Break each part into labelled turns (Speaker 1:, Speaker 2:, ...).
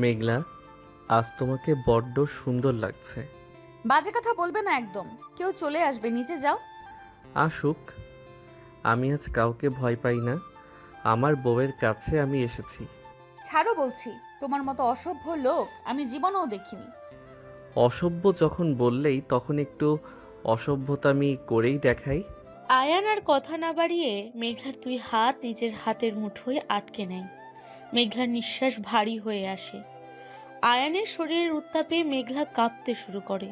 Speaker 1: মেঘলা, আজ তোমাকে বড্ড সুন্দর লাগছে।
Speaker 2: বাজে কথা বলবে না একদম। কেউ চলে আসবে, নিচে যাও।
Speaker 1: আসুক, আমি আজ কাউকে ভয় পাই না। আমার বউয়ের কাছে আমি এসেছি।
Speaker 2: ছাড়ো বলছি, তোমার মতো অসভ্য লোক আমি জীবনেও দেখিনি।
Speaker 1: অসভ্য যখন বললেই তখন একটু অসভ্যতা আমি করেই দেখাই।
Speaker 3: আয়ান আর কথা না বাড়িয়ে মেঘলার দুই হাত নিজের হাতের মুঠোয় আটকে নেয়। মেঘলার নিঃশ্বাস ভারী হয়ে আসে। আয়ানের শরীরের উত্তাপে মেঘলা কাঁপতে শুরু করে।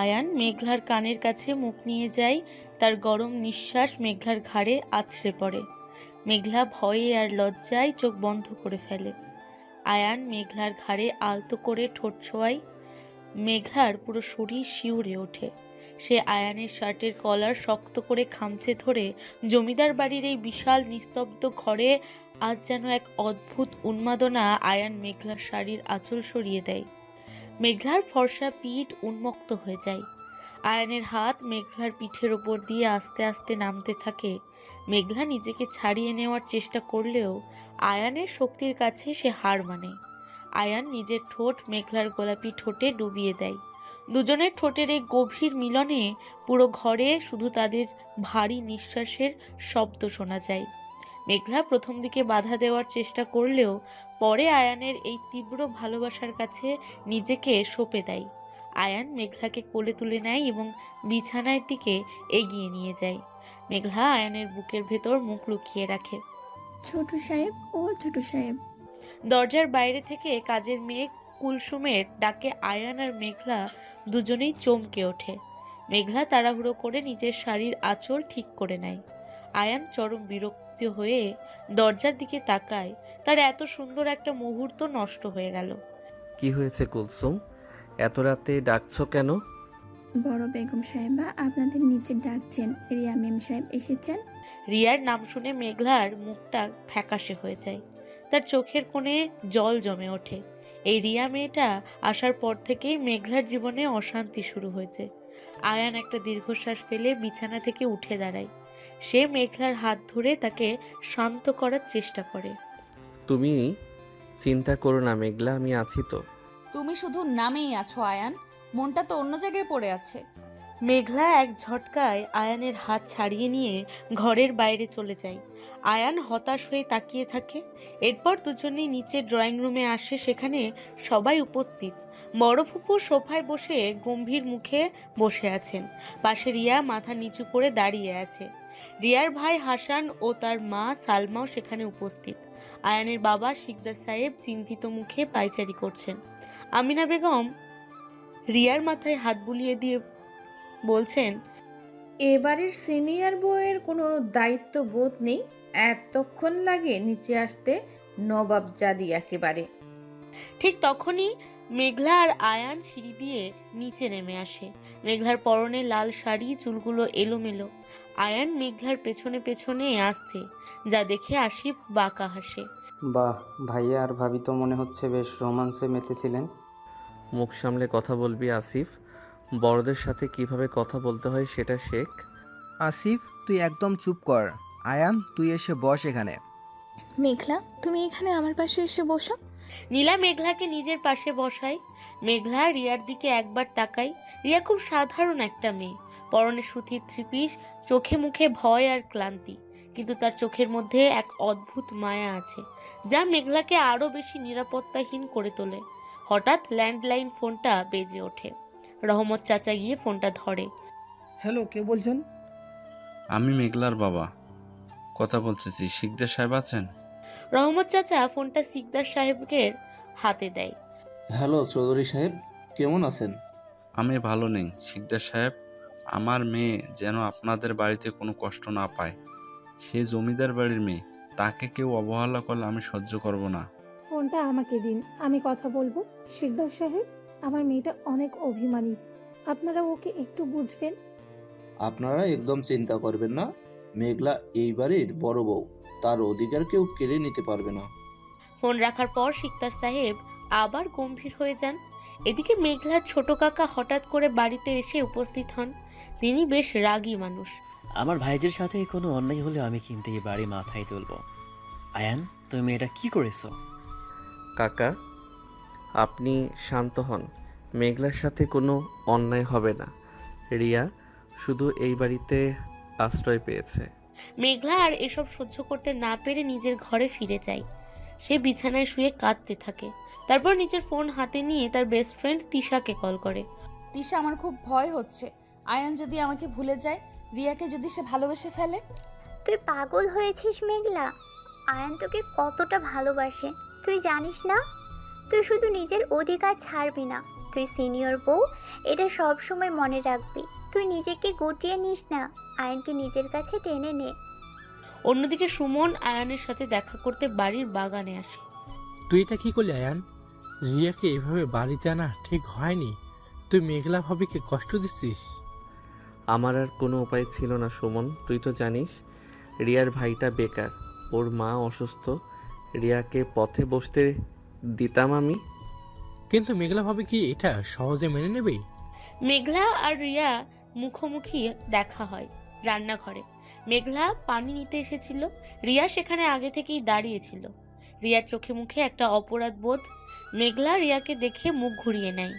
Speaker 3: আয়ান মেঘলার কানের কাছে মুখ নিয়ে যায়, তার গরম নিঃশ্বাস মেঘলার ঘাড়ে আছড়ে পড়ে। মেঘলা ভয়ে আর লজ্জায় চোখ বন্ধ করে ফেলে। আয়ান মেঘলার ঘাড়ে আলতো করে ঠোঁট ছোঁয়ায়। মেঘলার পুরো শরীর শিউরে ওঠে। সে আয়ানের শার্টের কলার শক্ত করে খামচে ধরে জমিদার বাড়ির এই বিশাল নিস্তব্ধ ঘরে আজ যেন এক অদ্ভুত উন্মাদনা। আয়ান মেঘলার শাড়ির আঁচল সরিয়ে দেয়। মেঘলার ফর্সা পিঠ উন্মুক্ত হয়ে যায়। আয়ানের হাত মেঘলার পিঠের ওপর দিয়ে আস্তে আস্তে নামতে থাকে। মেঘলা নিজেকে ছাড়িয়ে নেওয়ার চেষ্টা করলেও আয়ানের শক্তির কাছে সে হার মানে। আয়ান নিজের ঠোঁট মেঘলার গোলাপি ঠোঁটে ডুবিয়ে দেয়। দুজনের ঠোঁটের এই গভীর মিলনে পুরো ঘরে শুধু তাদের ভারী নিঃশ্বাসের শব্দ শোনা যায়। মেঘলা প্রথম দিকে বাধা দেওয়ার চেষ্টা করলেও পরে আয়ানের এই তীব্র ভালোবাসার কাছে নিজেকে সঁপে দেয়। আয়ান মেঘলাকে কোলে তুলে নেয় এবং বিছানার দিকে এগিয়ে নিয়ে যায়। মেঘলা আয়ানের বুকের ভেতর মুখ লুকিয়ে রাখে।
Speaker 4: ছোট সাহেব, ও ছোট সাহেব।
Speaker 3: দরজার বাইরে থেকে কাজের মেয়ে কুলসুমের ডাকে আয়ান আর মেঘলা দুজনেই চমকে ওঠে। মেঘলা তাড়াহুড়ো করে নিজের শাড়ির আঁচল ঠিক করে নেয়। আয়ান চরম বিরক্ত হয়ে দরজার দিকে তাকায়। তার এত সুন্দর একটা মুহূর্ত নষ্ট হয়ে গেল।
Speaker 1: কি হয়েছে কুলসুম, এত রাতে ডাকছো কেন?
Speaker 4: বড় বেগম সাহেবা আপনাদের নিচে ডাকছেন। রিয়া মেম সাহেব এসেছেন।
Speaker 3: রিয়ার নাম শুনে মেঘলার মুখটা ফ্যাকাশে হয়ে যায়। তার চোখের কোণে জল জমে ওঠে। এই রিয়া মেয়েটা আসার পর থেকেই মেঘলার জীবনে অশান্তি শুরু হয়েছে। আয়ান একটা দীর্ঘশ্বাস ফেলে বিছানা থেকে উঠে দাঁড়ায়। সে মেঘলার হাত ধরে তাকে শান্ত করার চেষ্টা করে।
Speaker 1: তুমি চিন্তা করো না মেঘলা, আমি আছি তো।
Speaker 2: তুমি শুধু নামেই আছো আয়ান, মনটা তো অন্য জায়গায় পড়ে আছে।
Speaker 3: মেঘলা এক ঝটকায় আয়ানের হাত ছাড়িয়ে নিয়ে ঘরের বাইরে চলে যায়। আয়ান হতাশ হয়ে তাকিয়ে থাকে। এরপর দুজনেই নিচে ড্রয়িং রুমে আসে। সেখানে সবাই উপস্থিত। বড় ফুপু সোফায় বসে গম্ভীর মুখে বসে আছেন। পাশে রিয়া মাথা নিচু করে দাঁড়িয়ে আছে। রিয়ার ভাই হাসান ও তার মা সালমাও সেখানে উপস্থিত। আয়ানের বাবা শিকদার সাহেব চিন্তিত মুখে পায়চারি করছেন। আমিনা বেগম রিয়ার মাথায় হাত বুলিয়ে দিয়ে বলছেন,
Speaker 5: এবারের সিনিয়র বউয়ের কোনো দায়িত্ব বোধ নেই, এতক্ষণ লাগে নিচে আসতে, নবাবজাদি একেবারে।
Speaker 3: ঠিক তখনই মেঘলা আর আয়ান সিঁড়ি দিয়ে নিচে নেমে আসে। মেঘলার পরনে লাল শাড়ি, চুলগুলো এলোমেলো। আয়ান মেঘলার পেছনে পেছনে আসছে, যা দেখে আসিফ বাঁকা হাসে।
Speaker 6: বাহ, ভাইয়া আর ভাবি তো মনে হচ্ছে বেশ রোমান্সে মেতেছিলেন।
Speaker 1: মুখ সামলে কথা বলবি আসিফ। বড়দের সাথে কিভাবে কথা বলতে হয় সেটা শেখ।
Speaker 7: আসিফ, তুই একদম চুপ কর। আয়ান, তুই এসে বস এখানে।
Speaker 4: মেঘলা, তুমি এখানে আমার পাশে এসে বসো।
Speaker 3: নীলা মেঘলাকে নিজের পাশে বসায়। মেঘলা রিয়ার দিকে একবার তাকায়। রিয়া খুব সাধারণ একটা মেয়ে, পরনে সুতির থ্রিপিস, চোখে মুখে ভয় আর ক্লান্তি, কিন্তু তার চোখের মধ্যে এক অদ্ভুত মায়া আছে যা মেঘলাকে আরো বেশি নিরাপত্তাহীন করে তোলে। হঠাৎ ল্যান্ডলাইন ফোনটা বেজে ওঠে। রহমত চাচা গিয়ে ফোনটা ধরে।
Speaker 8: হ্যালো, কে বলছেন?
Speaker 9: আমি মেঘলার বাবা কথা বলতেছি, শিকদার সাহেব আছেন?
Speaker 3: রহমত চাচা ফোনটা সিকদার সাহেবকে হাতে দেয়।
Speaker 10: হ্যালো চৌধুরী সাহেব, কেমন আছেন?
Speaker 9: আমি ভালো নেই শিকদার সাহেব। আমার মেয়ে যেন আপনাদের বাড়িতে কোনো কষ্ট না পায়। সে জমিদার বাড়ির মেয়ে, তাকে কেউ অবহেলা করলে আমি সহ্য করব না।
Speaker 11: ফোনটা আমাকে দিন, আমি কথা বলবো। শিকদার সাহেব, আমার মেয়েটা অনেক অভিমানী, আপনারা ওকে একটু বুঝবেন।
Speaker 10: আপনারা একদম চিন্তা করবেন না, মেঘলা এই বাড়ির বড় বউ, তার অধিকার কেউ কেড়ে নিতে পারবে না।
Speaker 3: ফোন রাখার পর শিকদার সাহেব আবার গম্ভীর হয়ে যান। এদিকে মেঘলার ছোট কাকা হঠাৎ করে বাড়িতে এসে উপস্থিত হন। তিনি বেশ রাগী মানুষ।
Speaker 12: আমার ভাইদের সাথে কোনো অন্যায় হলে আমি কিন্তু এই বাড়ি মাথায় তুলব। আয়ান, তুমি এটা কি করেছো?
Speaker 1: কাকা, আপনি শান্ত হন। মেঘলার সাথে কোনো অন্যায় হবে না। রিয়া শুধু এই বাড়িতে আশ্রয় পেয়েছে।
Speaker 3: মেঘলা আর এসব সহ্য করতে না পেরে নিজের ঘরে ফিরে যায়। সে বিছানায় শুয়ে কাঁদতে থাকে। তারপর নিজের ফোন হাতে নিয়ে তার বেস্ট ফ্রেন্ড তিশাকে কল করে।
Speaker 2: তিশা, আমার খুব ভয় হচ্ছে। আয়ান যদি আমাকে ভুলে যায়, রিয়াকে যদি সে ভালোবেসে ফেলে।
Speaker 13: তুই পাগল হয়েছিস মেঘলা? আয়ান তোকে কতটা ভালোবাসে তুই জানিস না? তুই শুধু নিজের অধিকার ছাড়বি না। তুই সিনিয়র বউ, এটা সব সময় মনে রাখবি। তুই নিজেকে গুটিয়ে নিস না, আয়ানকে নিজের কাছে টেনে নে।
Speaker 3: অন্যদিকে সুমন আয়ানের সাথে দেখা করতে বাড়ির বাগানে আসে।
Speaker 14: তুই এটা কি করলি আয়ান? রিয়াকে এভাবে বাড়িতে আনা ঠিক হয়নি। তুই মেঘলা ভাবিকে কষ্ট দিচ্ছিস।
Speaker 1: আমার আর কোনো উপায় ছিল না সুমন। তুই তো জানিস রিয়ার ভাইটা বেকার, ওর মা অসুস্থ। রিয়াকে পথে বসতে দিতাম আমি?
Speaker 14: কিন্তু মেঘলা ভাবি কি এটা সহজে মেনে নেবে?
Speaker 3: মেঘলা আর রিয়া মুখোমুখি দেখা হয় রান্নাঘরে। মেঘলা পানি নিতে এসেছিল, রিয়া সেখানে আগে থেকেই দাঁড়িয়েছিল। রিয়ার চোখে মুখে একটা অপরাধ বোধ। মেঘলা রিয়াকে দেখে মুখ ঘুরিয়ে নেয়।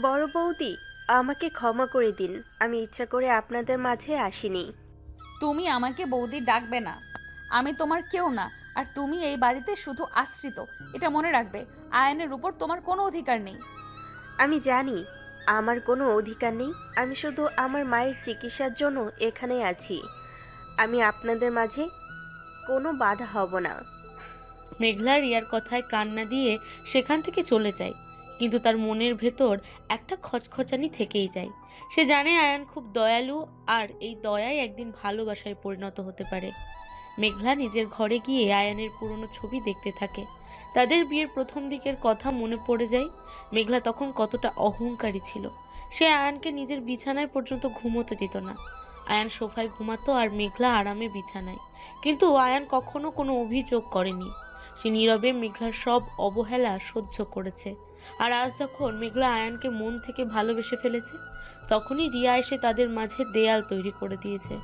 Speaker 15: বড় বৌদি, আমাকে ক্ষমা করে দিন, আমি ইচ্ছা করে আপনাদের মাঝে আসিনি।
Speaker 2: তুমি আমাকে বৌদি ডাকবে না, আমি তোমার কেউ না। আর তুমি এই বাড়িতে শুধু আশ্রিত, এটা মনে রাখবে। আয়নের উপর তোমার কোনো অধিকার নেই।
Speaker 15: আমি জানি আমার কোনো অধিকার নেই, আমি শুধু আমার মায়ের চিকিৎসার জন্য এখানে আছি। আমি আপনাদের মাঝে কোনো বাধা হব না।
Speaker 3: মেঘলা রিয়ার কথায় কান্না দিয়ে সেখান থেকে চলে যায়, কিন্তু তার মনের ভেতর একটা খচখচানি থেকেই যায়। সে জানে আয়ান খুব দয়ালু, আর এই দয়াই একদিন ভালোবাসায় পরিণত হতে পারে। মেঘলা নিজের ঘরে গিয়ে আয়ানের পুরনো ছবি দেখতে থাকে। তাদের বিয়ের প্রথম দিকের কথা মনে পড়ে যায়। মেঘলা তখন কতটা অহংকারী ছিল। সে আয়ানকে নিজের বিছানায় পর্যন্ত ঘুমোতে দিত না। আয়ান সোফায় ঘুমাতো আর মেঘলা আরামে বিছানায়। কিন্তু আয়ান কখনো কোনো অভিযোগ করেনি। সে নীরবে মেঘলার সব অবহেলা সহ্য করেছে। আর আজ যখন মেঘলা আয়ানকে মন থেকে ভালোবেসে ফেলেছে, তখনই রিয়া এসে তাদের মাঝে দেয়াল তৈরি করে দিয়েছে।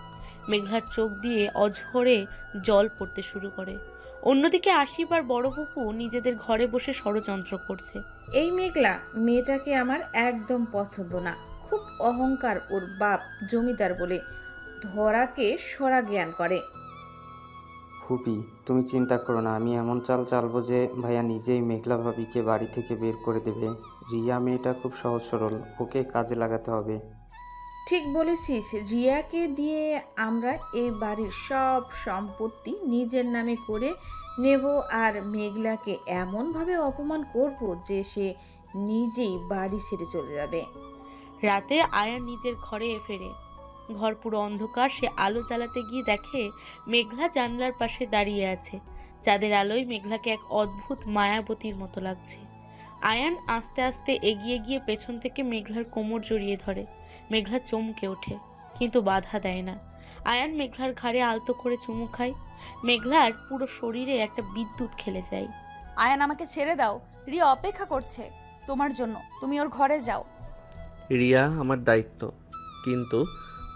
Speaker 3: মেঘলার চোখ দিয়ে অঝরে জল পড়তে শুরু করে। অন্যদিকে আশিফ আর বড় ফুপু নিজেদের ঘরে বসে ষড়যন্ত্র করছে।
Speaker 5: এই মেঘলা মেয়েটাকে আমার একদম পছন্দ না। খুব অহংকার, ওর বাপ জমিদার বলে ধরাকে সরা জ্ঞান করে।
Speaker 6: ফুপি, তুমি চিন্তা করো না, আমি এমন চাল চালবো যে ভাইয়া নিজেই মেঘলা ভাবিকে বাড়ি থেকে বের করে দেবে। রিয়া মেয়েটা খুব সহজ সরল, ওকে কাজে লাগাতে হবে।
Speaker 5: ঠিক বলেছিস, রিয়াকে দিয়ে আমরা এই বাড়ির সব সম্পত্তি নিজের নামে করে নেব আর মেঘলাকে এমনভাবে অপমান করব যে সে নিজেই বাড়ি ছেড়ে চলে যাবে।
Speaker 3: রাতে আয়ান নিজের ঘরে ফেরে। ঘর পুরো অন্ধকার। সে আলো জ্বালাতে গিয়ে দেখে মেঘলা জানলার পাশে দাঁড়িয়ে আছে। চাঁদের আলোয় মেঘলাকে এক অদ্ভুত মায়াবতীর মতো লাগছে। আয়ান আস্তে আস্তে এগিয়ে গিয়ে পেছন থেকে মেঘলার কোমর জড়িয়ে ধরে। মেঘলা চমকে ওঠে, কিন্তু বাধা দেয় না। আয়ান মেঘলার ঘাড়ে আলতো করে চুমু খায়। মেঘলার পুরো শরীরে একটা বিদ্যুৎ খেলে যায়।
Speaker 2: আয়ান, আমাকে ছেড়ে দাও। রিয়া অপেক্ষা করছে তোমার জন্য, তুমি ওর ঘরে যাও।
Speaker 1: রিয়া আমার দায়িত্ব, কিন্তু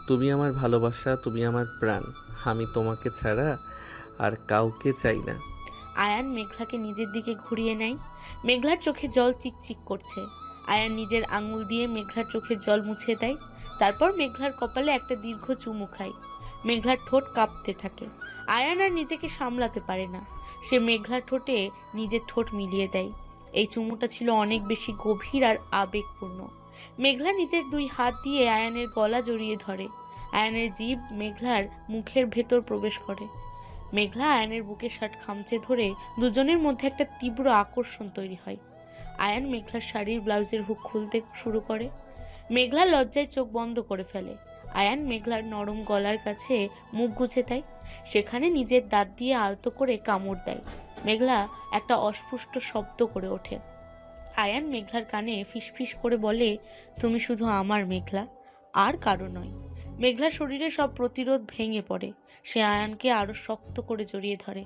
Speaker 1: তুমি আমার ভালোবাসা, তুমি আমার প্রাণ। আমি তোমাকে ছাড়া আর কাউকে চাই না।
Speaker 3: আয়ান মেঘলাকে নিজের দিকে ঘুরিয়ে নেয়। মেঘলার চোখে জল চিকচিক করছে। আয়ান নিজের আঙুল দিয়ে মেঘলার চোখের জল মুছে দেয়। তারপর মেঘলার কপালে একটা দীর্ঘ চুমু খায়। মেঘলার ঠোঁট কাঁপতে থাকে। আয়ান আর নিজেকে সামলাতে পারে না। সে মেঘলার ঠোঁটে নিজের ঠোঁট মিলিয়ে দেয়। এই চুমুটা ছিল অনেক বেশি গভীর আর আবেগপূর্ণ। মেঘলা নিজের দুই হাত দিয়ে আয়ানের গলা জড়িয়ে ধরে। আয়ানের জিভ মেঘলার মুখের ভেতর প্রবেশ করে। মেঘলা আয়ানের বুকের শার্ট খামচে ধরে দুজনের মধ্যে একটা তীব্র আকর্ষণ তৈরি হয়। আয়ান মেঘলার শাড়ির ব্লাউজের হুক খুলতে শুরু করে। মেঘলা লজ্জায় চোখ বন্ধ করে ফেলে। আয়ান মেঘলার নরম গলার কাছে মুখ গুজে দেয়। সেখানে নিজের দাঁত দিয়ে আলতো করে কামড় দেয়। মেঘলা একটা অস্পষ্ট শব্দ করে ওঠে। আয়ান মেঘলার কানে ফিসফিস করে বলে, তুমি শুধু আমার মেঘলা, আর কারো নয়। মেঘলার শরীরে সব প্রতিরোধ ভেঙে পড়ে। সে আয়ানকে আরো শক্ত করে জড়িয়ে ধরে।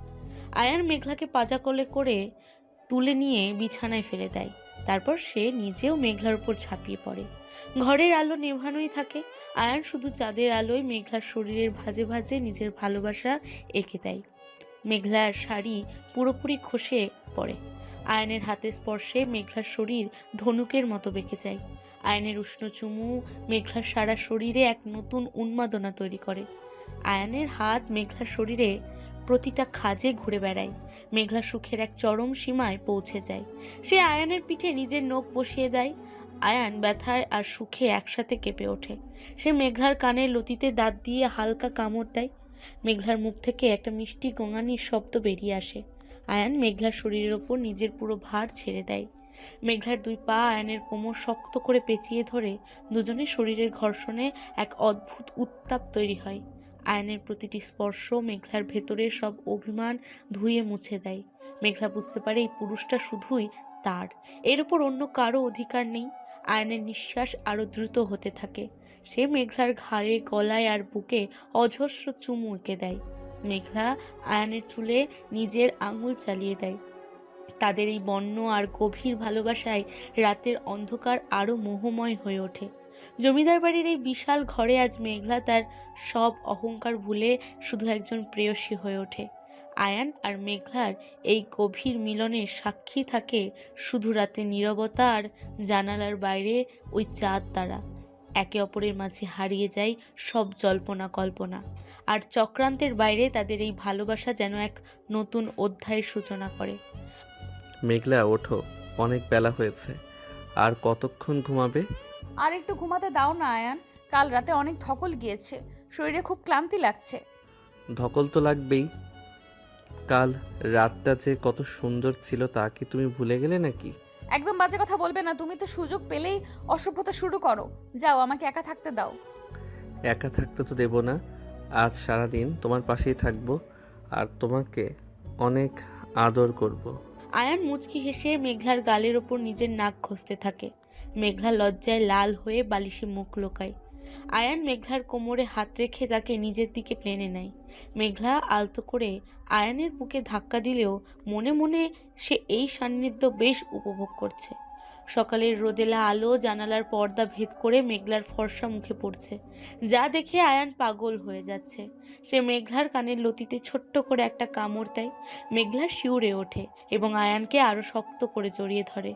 Speaker 3: আয়ান মেঘলাকে পাজা কোলে করে তুলে নিয়ে বিছানায় ফেলে দেয়। তারপর সে নিজেও মেঘলার উপর ঝাঁপিয়ে পড়ে। ঘরের আলো নেভানোই থাকে। আয়ান শুধু চাঁদের আলোয় মেঘলার শরীরের ভাঁজে ভাঁজে নিজের ভালোবাসা এঁকে দেয়। মেঘলার শাড়ি পুরোপুরি খসে পড়ে। আয়নের হাতের স্পর্শে মেঘলার শরীর ধনুকের মতো বেঁকে যায়। আয়নের উষ্ণ চুমু মেঘলার সারা শরীরে এক নতুন উন্মাদনা তৈরি করে। আয়নের হাত মেঘলার শরীরে প্রতিটা খাজে ঘুরে বেড়ায়। মেঘলা সুখের এক চরম সীমায় পৌঁছে যায়। সে আয়ানের পিঠে নিজের নখ বসিয়ে দেয়। আয়ান ব্যথায় আর সুখে একসাথে কেঁপে ওঠে। সে মেঘলার কানের লতিতে দাঁত দিয়ে হালকা কামড় দেয়। মেঘলার মুখ থেকে একটা মিষ্টি গোঙানির শব্দ বেরিয়ে আসে। আয়ান মেঘলার শরীরের ওপর নিজের পুরো ভার ছেড়ে দেয়। মেঘলার দুই পা আয়ানের কোমর শক্ত করে পেঁচিয়ে ধরে দুজনের শরীরের ঘর্ষণে এক অদ্ভুত উত্তাপ তৈরি হয়। আয়নের প্রতিটি স্পর্শ মেঘলার ভেতরের সব অভিমান ধুয়ে মুছে দেয়। মেঘলা বুঝতে পারে এই পুরুষটা শুধুই তার, এর উপর অন্য কারো অধিকার নেই। আয়নের নিঃশ্বাস আরো দ্রুত হতে থাকে। সে মেঘলার ঘাড়ে, গলায় আর বুকে অজস্র চুমু এঁকে দেয়। মেঘলা আয়নের চুলে নিজের আঙুল চালিয়ে দেয়। তাদের এই বন্য আর গভীর ভালোবাসায় রাতের অন্ধকার আরো মোহময় হয়ে ওঠে। জমিদার বাড়ির এই বিশাল ঘরে আজ মেঘলা তার সব অহংকার ভুলে শুধু একজন প্রেয়সী হয়ে ওঠে। আয়ান আর মেঘলার এই গভীর মিলনের সাক্ষী থাকে শুধু রাতে নীরবতা আর জানালার বাইরে ওই চাঁদ তারা। একে অপরের মাঝে হারিয়ে যায় সব জল্পনা কল্পনা, আর চক্রান্তের বাইরে তাদের এই ভালোবাসা যেন এক নতুন অধ্যায়ের সূচনা করে।
Speaker 1: মেঘলা ওঠো, অনেক বেলা হয়েছে। আর কতক্ষণ ঘুমাবে?
Speaker 2: আর একটু ঘুমাতে দাও না আয়ান, কাল রাতে অনেক ধকল গিয়েছে, শরীরে খুব ক্লান্তি লাগছে।
Speaker 1: ধকল তো লাগবেই। কাল রাতটা যে কত সুন্দর ছিল তা কি তুমি ভুলে গেলে নাকি?
Speaker 2: একদম বাজে কথা বলবে না, তুমি তো সুযোগ পেলেই অসভ্যতা শুরু করো। যাও, আমাকে একা থাকতে দাও।
Speaker 1: একা থাকতে তো দেব না। আজ সারাদিন তোমার পাশেই থাকবো আর তোমাকে অনেক আদর করব।
Speaker 3: আয়ান মুচকি হেসে মেঘলার গালের ওপর নিজের নাক ঘষতে থাকে। মেঘলা লজ্জায় লাল হয়ে বালিশে মুখ লোকায়। আয়ান মেঘলার কোমরে হাত রেখে তাকে নিজের দিকে টেনে নেয়। মেঘলা আলতো করে আয়ানের বুকে ধাক্কা দিলেও মনে মনে সে এই সান্নিধ্য বেশ উপভোগ করছে। সকালের রোদেলা আলো জানালার পর্দা ভেদ করে মেঘলার ফর্সা মুখে পড়ছে, যা দেখে আয়ান পাগল হয়ে যাচ্ছে। সে মেঘলার কানের লতিতে ছোট্ট করে একটা কামড় দেয়। মেঘলা শিউরে ওঠে এবং আয়ানকে আরো শক্ত করে জড়িয়ে ধরে।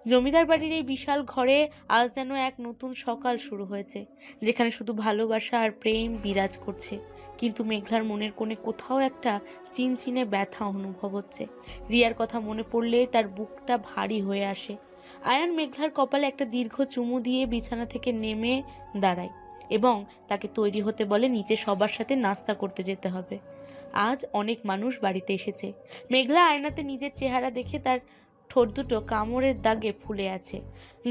Speaker 3: জমিদার বাড়ির এই বিশাল ঘরে আজ যেন এক নতুন সকাল শুরু হয়েছে, যেখানে শুধু ভালোবাসা আর প্রেম বিরাজ করছে। কিন্তু মেঘলার মনের কোণে কোথাও একটা চিনচিনে ব্যথা অনুভব হচ্ছে। রিয়ার কথা মনে পড়লে তার বুকটা ভারী হয়ে আসে। আয়ান মেঘলার কপালে একটা দীর্ঘ চুমু দিয়ে বিছানা থেকে নেমে দাঁড়ায় এবং তাকে তৈরি হতে বলে, নিচে সবার সাথে নাস্তা করতে যেতে হবে। আজ অনেক মানুষ বাড়িতে এসেছে। মেঘলা আয়নাতে নিজের চেহারা দেখে তার ঠোঁট দুটো কামড়ের দাগে ফুলে আছে।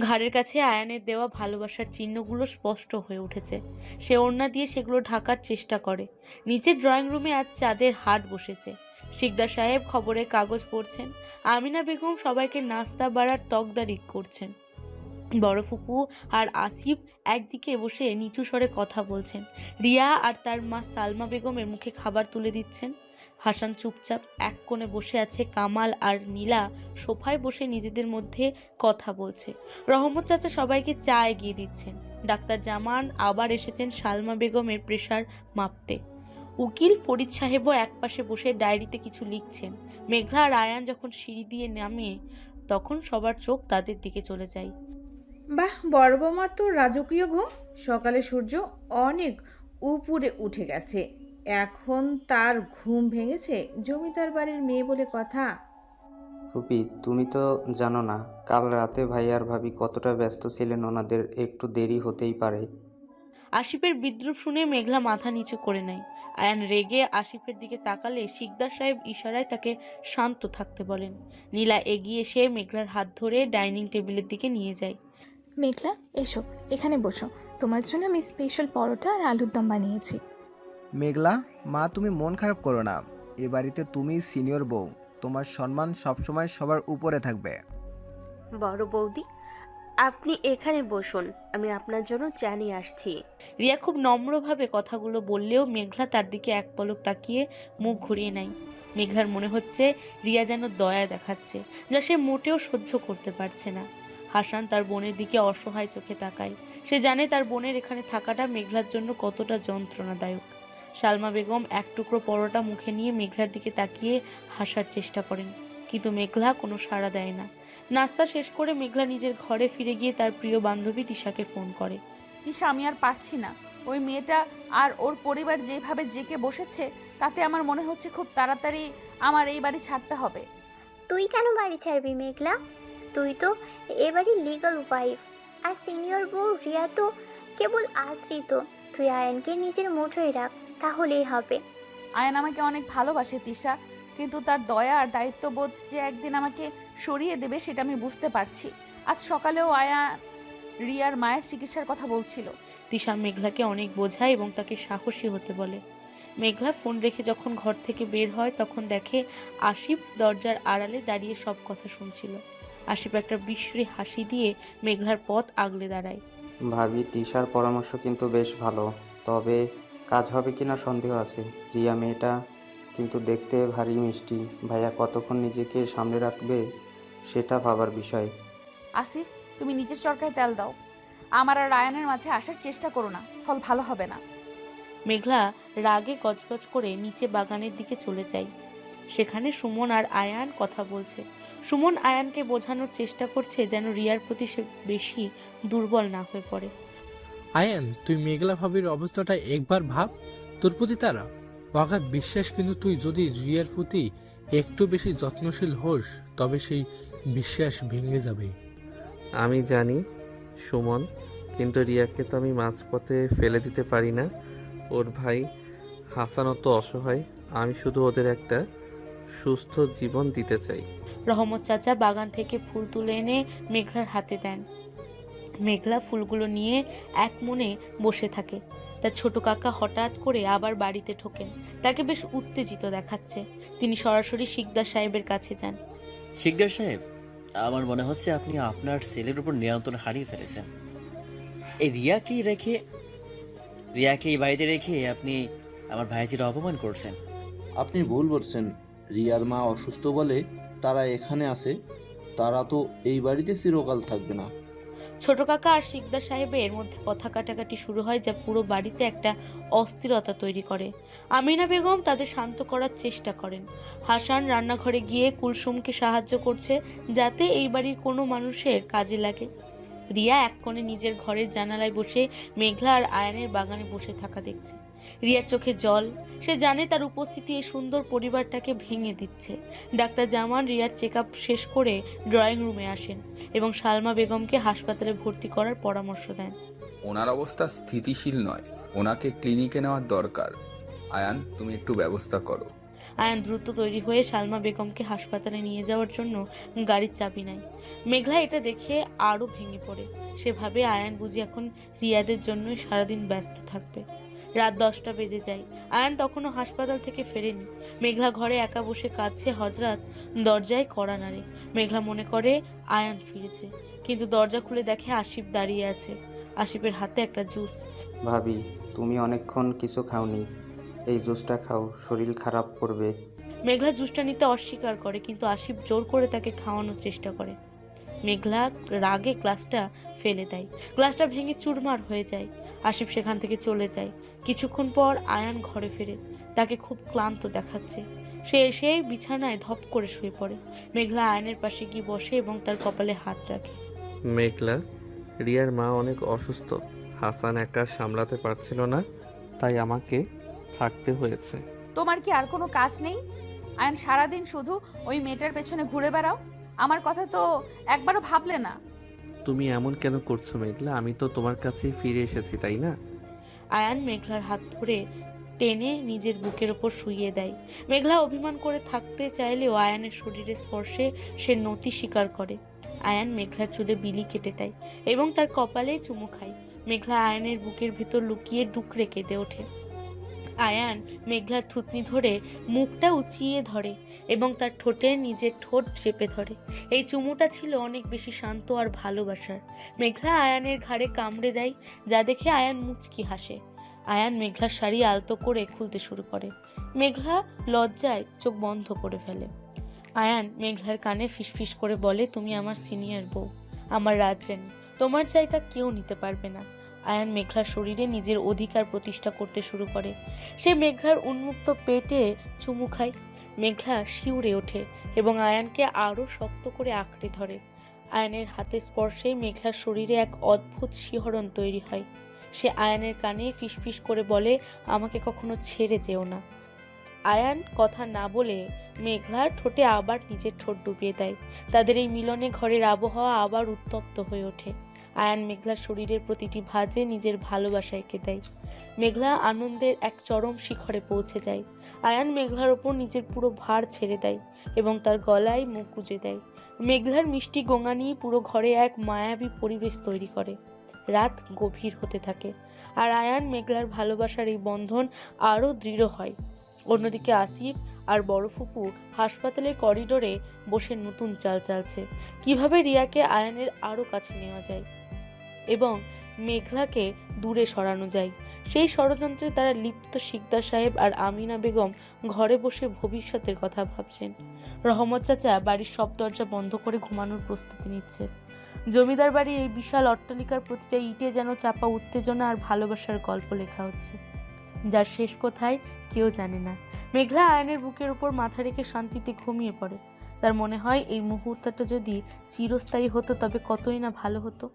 Speaker 3: ঘাড়ের কাছে আয়ানের দেওয়া ভালোবাসার চিহ্নগুলো স্পষ্ট হয়ে উঠেছে। সে ওড়না দিয়ে সেগুলো ঢাকার চেষ্টা করে। নিচের ড্রয়িং রুমে আজ চাঁদের হাট বসেছে। শিকদার সাহেব খবরের কাগজ পড়ছেন। আমিনা বেগম সবাইকে নাস্তা বাড়ার তকদারি করছেন। বড় ফুপু আর আসিফ একদিকে বসে নিচু স্বরে কথা বলছেন। রিয়া আর তার মা সালমা বেগমের মুখে খাবার তুলে দিচ্ছেন। হাসান চুপচাপ এক কোণে বসে আছে। কামাল আর নীলা সোফায় বসে নিজেদের মধ্যে কথা বলছে। রহমত চাচা সবাইকে চা এগিয়ে দিচ্ছেন। ডাক্তার জামান আবার এসেছেন সালমা বেগমের প্রেশার মাপতে। উকিল ফরিদ সাহেবও একপাশে বসে ডায়েরিতে কিছু লিখছেন। মেঘলা আর আয়ান যখন সিঁড়ি দিয়ে নামে তখন সবার চোখ তাদের দিকে চলে যায়।
Speaker 5: বাহ, বড় বৌমা তো রাজকীয় ঘুম। সকালে সূর্য অনেক উপরে উঠে গেছে, এখন তার ঘুম ভেঙেছে। জমিদার বাড়ির মেয়ে বলে কথা।
Speaker 6: ফুপি, তুমি তো জানো না কাল রাতে ভাই আর ভাবি কতটা ব্যস্ত ছিলেন, ওনাদের একটু দেরি হতেই পারে।
Speaker 3: আসিফের বিদ্রুপ শুনে মেঘলা মাথা নিচু করে নেয়। আয়ান রেগে আসিফের দিকে তাকালে শিকদার সাহেব ইশারায় তাকে শান্ত থাকতে বলেন। নীলা এগিয়ে এসে মেঘলার হাত ধরে ডাইনিং টেবিলের দিকে নিয়ে যায়।
Speaker 16: মেঘলা, এসো, এখানে বসো। তোমার জন্য আমি স্পেশাল পরোটা আর আলুর দম বানিয়েছি।
Speaker 7: মেঘলা, মা তুমি মন খারাপ করো না। এ বাড়িতে তুমি সিনিয়র বউ, তোমার সম্মান সবসময় সবার উপরে থাকবে।
Speaker 15: বড় বৌদি, আপনি এখানে বসুন, আমি আপনার জন্য চা নিয়ে আসছি।
Speaker 3: রিয়া খুব নম্রভাবে কথাগুলো বললেও মেঘলা তার দিকে এক পলক তাকিয়ে মুখ ঘুরিয়ে নেয়। মেঘলার মনে হচ্ছে রিয়া যেন দয়া দেখাচ্ছে, যা সে মোটেও সহ্য করতে পারছে না। হাসান তার বোনের দিকে অসহায় চোখে তাকায়। সে জানে তার বোনের এখানে থাকাটা মেঘলার জন্য কতটা যন্ত্রণাদায়ক। সালমা বেগম এক টুকরো পরোটা মুখে নিয়ে মেঘলার দিকে তাকিয়ে হাসার চেষ্টা করেন। কিন্তু মেঘলা কোনো সাড়া দেয় না। নাস্তা শেষ করে মেঘলা নিজের ঘরে ফিরে গিয়ে তার প্রিয় বান্ধবী তিশাকে ফোন করে।
Speaker 2: তিশা, আমি আর পারছি না। ওই মেয়েটা আর ওর পরিবার যেভাবে জেকে বসেছে তাতে আমার মনে হচ্ছে খুব তাড়াতাড়ি আমার এই বাড়ি ছাড়তে হবে।
Speaker 13: তুই কেন বাড়ি ছাড়বি মেঘলা? তুই তো এবারই লিগাল ওয়াইফ, আর সিনিয়র বউ রিয়া তো কেবল আশ্রিত। তুই আয়নকে নিজের মুঠোয় রাখ, তাহলেই হবে।
Speaker 2: আয়ন আমাকে অনেক ভালোবাসে তিশা, কিন্তু তার দয়া আর দায়িত্ববোধ যে একদিন আমাকে সরিয়ে দেবে সেটা আমি বুঝতে পারছি। আজ সকালেও আয়ান রিয়ার মায়ের চিকিৎসার কথা বলছিল।
Speaker 3: তিশা মেঘলাকে অনেক বোঝায় এবং তাকে সাহসী হতে বলে। মেঘলা ফোন রেখে যখন ঘর থেকে বের হয় তখন দেখে আশিফ দরজার আড়ালে দাঁড়িয়ে সব কথা শুনছিল। আশিফ একটা বিশ্রী হাসি দিয়ে মেঘলার পথ আগলে দাঁড়ায়।
Speaker 6: ভাবি, তিশার পরামর্শ কিন্তু বেশ ভালো, তবে কাজ হবে কিনা সন্দেহ আছে। রিয়া মেয়েটা কিন্তু দেখতে ভারী মিষ্টি, ভাইয়া কতক্ষণ নিজেকে সামনে রাখবে সেটা ভাবার বিষয়।
Speaker 2: আসিফ, তুমি নিজের চরকায় তেল দাও। আমার আর আয়নের মাঝে আসার চেষ্টা করো না, ফল ভালো হবে না।
Speaker 3: মেঘলা রাগে গজগজ করে নিচে বাগানের দিকে চলে যায়। সেখানে সুমন আর আয়ান কথা বলছে। সুমন আয়ানকে বোঝানোর চেষ্টা করছে যেন রিয়ার প্রতি সে বেশি দুর্বল না হয়ে পড়ে।
Speaker 14: আয়ান, তুই মেঘলা ভাবির অবস্থাটা একবার ভাব। তোর প্রতি তারা অগাধ বিশ্বাস, কিন্তু তুই যদি রিয়ার প্রতি একটু বেশি যত্নশীল হোস তবে সেই বিশ্বাস ভেঙে যাবে।
Speaker 1: আমি জানি সুমন, কিন্তু রিয়াকে তো আমি মাঝপথে ফেলে দিতে পারি না। ওর ভাই হাসানও তো অসহায়। আমি শুধু ওদের একটা সুস্থ জীবন দিতে চাই।
Speaker 3: রহমত চাচা বাগান থেকে ফুল তুলে এনে মেঘলার হাতে দেন। মেঘলা ফুলগুলো নিয়ে এক মনে বসে থাকে। তার ছোট কাকা হঠাৎ করে আবার বাড়িতে ঢোকেন। তাকে বেশ উত্তেজিত দেখাচ্ছে। তিনি সরাসরি শিকদার সাহেবের কাছে যান।
Speaker 12: শিকদার সাহেব, আমার মনে হচ্ছে আপনি আপনার ছেলের উপর নিয়ন্ত্রণ হারিয়ে ফেলেছেন। এই রিয়াকে এই বাড়িতে রেখে আপনি আমার ভাইজির অপমান করছেন।
Speaker 10: আপনি ভুল বলছেন। রিয়ার মা অসুস্থ বলে তারা এখানে আসে, তারা তো এই বাড়িতে চিরকাল থাকবে না।
Speaker 3: ছোট কাকা আর শিকদার সাহেবের মধ্যে কথা কাটাকাটি শুরু হয়, যা পুরো বাড়িতে একটা অস্থিরতা তৈরি করে। আমিনা বেগম তাদের শান্ত করার চেষ্টা করেন। হাসান রান্নাঘরে গিয়ে কুলসুমকে সাহায্য করছে যাতে এই বাড়ির কোনো মানুষের কাজে লাগে। রিয়া এক কোণে নিজের ঘরের জানালায় বসে মেঘলা আর আয়ানের বাগানে বসে থাকা দেখছে। রিয়ার চোখে জল। সে জানে তার উপস্থিতি এই সুন্দর পরিবারটাকে ভেঙে দিচ্ছে। ডাক্তার জামান রিয়ার চেকআপ শেষ করে ড্রয়িং রুমে আসেন এবং সালমা বেগমকে হাসপাতালে ভর্তি করার পরামর্শ দেন।
Speaker 17: ওনার অবস্থা স্থিতিশীল নয়, ওনাকে ক্লিনিকে নেওয়ার দরকার। আয়ান, তুমি একটু ব্যবস্থা করো।
Speaker 3: আয়ান দ্রুত তৈরি হয়ে সালমা বেগমকে হাসপাতালে নিয়ে যাওয়ার জন্য গাড়ির চাবি নেয়। মেঘলা এটা দেখে আরও ভেঙে পড়ে। সে ভাবে আয়ান বুঝি এখন রিয়াদের জন্যই সারাদিন ব্যস্ত থাকবে। রাত 10টা বেজে যায়। আয়ান তখনও হাসপাতাল থেকে ফেরেনি। মেঘলা ঘরে একা বসে কাঁদছে। হযরত দরজায় কড়া নাড়ে। মেঘলা মনে করে আয়ান ফিরেছে, কিন্তু দরজা খুলে দেখে আশিফ দাঁড়িয়ে আছে। আশিফের হাতে একটা জুস।
Speaker 6: ভাবি, তুমি অনেকক্ষণ কিছু খাওনি, এই জুসটা খাও, শরীর খারাপ করবে।
Speaker 3: মেঘলা জুসটা নিতে অস্বীকার করে, কিন্তু আশিফ জোর করে তাকে খাওয়ানোর চেষ্টা করে। মেঘলা রাগে গ্লাসটা ফেলে দেয়। গ্লাসটা ভেঙে চুরমার হয়ে যায়। আশিফ সেখান থেকে চলে যায়। কিছুক্ষণ পর আয়ান ঘরে ফেরে। তাকে খুব ক্লান্ত দেখাচ্ছে। সে এসে বিছানায় ধপ করে শুয়ে পড়ে। মেঘলা আয়নের পাশে গিয়ে বসে এবং তার কপালে হাত রাখে।
Speaker 1: মেঘলা, রিয়ার মা অনেক অসুস্থ। হাসান একা সামলাতে পারছিল না, তাই আমাকে থাকতে হয়েছে।
Speaker 2: তোমার কি আর কোনো কাজ নেই? আয়ন, সারাদিন শুধু ওই মেয়েটার পেছনে ঘুরে বেড়াও। আমার কথা তো একবারও ভাবলে না।
Speaker 1: তুমি এমন কেন করছো মেঘলা? আমি তো তোমার কাছেই ফিরে এসেছি, তাই না?
Speaker 3: আয়ান মেঘলার হাত ধরে টেনে নিজের বুকের ওপর শুইয়ে দেয়। মেঘলা অভিমান করে থাকতে চাইলেও আয়ানের শরীরের স্পর্শে সে নতি স্বীকার করে। আয়ান মেঘলার চুলে বিলি কেটে দেয় এবং তার কপালে চুমু খায়। মেঘলা আয়ানের বুকের ভিতর লুকিয়ে ডুকরে কেঁদে ওঠে। আয়ান মেঘলার থুতনি ধরে মুখটা উঁচিয়ে ধরে এবং তার ঠোঁটে নিজের ঠোঁট চেপে ধরে। এই চুমুটা ছিল অনেক বেশি শান্ত আর ভালোবাসার। মেঘলা আয়ানের ঘাড়ে কামড়ে দেয়, যা দেখে আয়ান মুচকি হাসে। আয়ান মেঘলার শাড়ি আলতো করে খুলতে শুরু করে। মেঘলা লজ্জায় চোখ বন্ধ করে ফেলে। আয়ান মেঘলার কানে ফিসফিস করে বলে, তুমি আমার সিনিয়র বউ, আমার রাজরানী, তোমার জায়গা কেউ নিতে পারবে না। আয়ান মেঘলার শরীরে নিজের অধিকার প্রতিষ্ঠা করতে শুরু করে। সে মেঘলার উন্মুক্ত পেটে চুমু খায়। মেঘলা শিউরে ওঠে এবং আয়ানকে আরও শক্ত করে আঁকড়ে ধরে। আয়ানের হাতের স্পর্শে মেঘলার শরীরে এক অদ্ভুত শিহরণ তৈরি হয়। সে আয়ানের কানে ফিসফিস করে বলে, আমাকে কখনো ছেড়ে যেও না। আয়ান কথা না বলে মেঘলার ঠোঁটে আবার নিজের ঠোঁট ডুবিয়ে দেয়। তাদের এই মিলনে ঘরের আবহাওয়া আবার উত্তপ্ত হয়ে ওঠে। আয়ান মেঘলার শরীরের প্রতিটি ভাঁজে নিজের ভালোবাসা এঁকে দেয়। মেঘলা আনন্দের এক চরম শিখরে পৌঁছে যায়। আয়ান মেঘলার ওপর নিজের পুরো ভার ছেড়ে দেয় এবং তার গলায় মুখ গুজে দেয়। মেঘলার মিষ্টি গোঙানি পুরো ঘরে এক মায়াবী পরিবেশ তৈরি করে। রাত গভীর হতে থাকে আর আয়ান মেঘলার ভালোবাসার এই বন্ধন আরও দৃঢ় হয়। অন্যদিকে আসিফ আর বড় ফুপু হাসপাতালের করিডোরে বসে নতুন চাল চালছে, কিভাবে রিয়াকে আয়ানের আরও কাছে নেওয়া যায় এবং মেঘলাকে দূরে সরানো যায়। সেই ষড়যন্ত্রে তারা লিপ্ত। শিকদার সাহেব আর আমিনা বেগম ঘরে বসে ভবিষ্যতের কথা ভাবছেন। রহমত চাচা বাড়ির সব দরজা বন্ধ করে ঘুমানোর প্রস্তুতি নিচ্ছে। জমিদার বাড়ির এই বিশাল অট্টালিকার প্রতিটা ইটে যেন চাপা উত্তেজনা আর ভালোবাসার গল্প লেখা হচ্ছে, যার শেষ কোথায় কেউ জানে না। মেঘলা আয়নের বুকের উপর মাথা রেখে শান্তিতে ঘুমিয়ে পড়ে। তার মনে হয় এই মুহূর্তটা যদি চিরস্থায়ী হতো তবে কতই না ভালো হতো।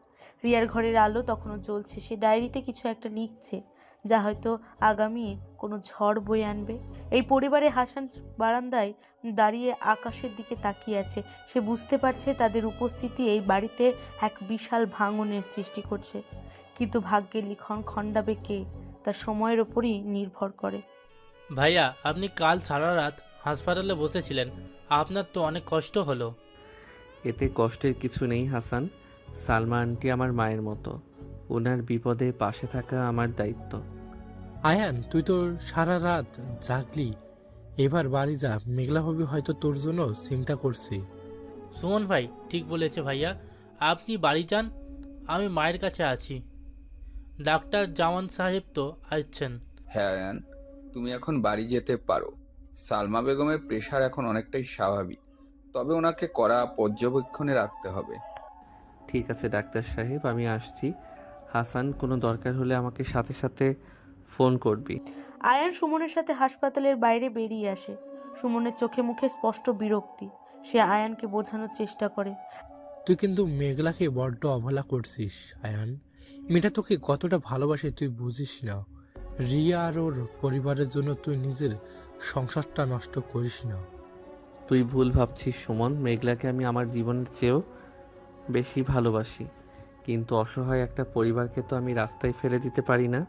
Speaker 3: রিয়ার ঘরের আলো তখনও জ্বলছে। সে ডায়েরিতে কিছু একটা লিখছে, যা হয়তো আগামী কোনো ঝড় বয়ে আনবে। এই পরিবারে হাসান বারান্দায় দাঁড়িয়ে আকাশের দিকে তাকিয়ে আছে। সে বুঝতে পারছে তাদের উপস্থিতি এই বাড়িতে এক বিশাল ভাঙনের সৃষ্টি করছে, কিন্তু ভাগ্যের লিখন খণ্ডাবে কে তার সময়ের ওপরই নির্ভর করে।
Speaker 14: ভাইয়া, আপনি কাল সারা রাত হাসপাতালে বসেছিলেন, আপনার তো অনেক কষ্ট হলো।
Speaker 1: এতে কষ্টের কিছু নেই হাসান। সালমা আন্টি আমার মায়ের মতো, ওনার বিপদে পাশে থাকা আমার দায়িত্ব।
Speaker 14: আয়ান, তুই তো সারা রাত জাগলি, এবার বাড়ি যা। মেঘলা ভাবি হয়তো তোর জন্য চিন্তা করছি। সুমন ভাই ঠিক বলেছে ভাইয়া, আপনি বাড়ি যান, আমি মায়ের কাছে আছি। ডাক্তার জামান সাহেব তো আসছেন।
Speaker 17: হ্যাঁ আয়ান, তুমি এখন বাড়ি যেতে পারো। সালমা বেগমের প্রেশার এখন অনেকটাই স্বাভাবিক, তবে ওনাকে কড়া পর্যবেক্ষণে রাখতে হবে।
Speaker 1: ঠিক আছে ডাক্তার সাহেব, আমি আসছি। হাসান, কোনো দরকার হলে আমাকে সাথে সাথে ফোন করবি।
Speaker 3: আয়ান সুমনের সাথে হাসপাতালের বাইরে বেরিয়ে আসে। সুমনের চোখে মুখে স্পষ্ট বিরক্তি। সে আয়ানকে বোঝানোর চেষ্টা করে,
Speaker 14: তুই কিন্তু মেঘলাকে বড্ড অবহেলা করছিস আয়ান। মেয়েটা তোকে কতটা ভালোবাসে তুই বুঝিস না। রিয়া আর ওর পরিবারের জন্য তুই নিজের সংসারটা নষ্ট করিস না।
Speaker 1: তুই ভুল ভাবছিস সুমন। মেঘলাকে আমি আমার জীবনের চেয়েও বেশি ভালোবাসি, কিন্তু অসহায় একটা পরিবারকে তো আমি রাস্তায় ফেলে দিতে পারি না।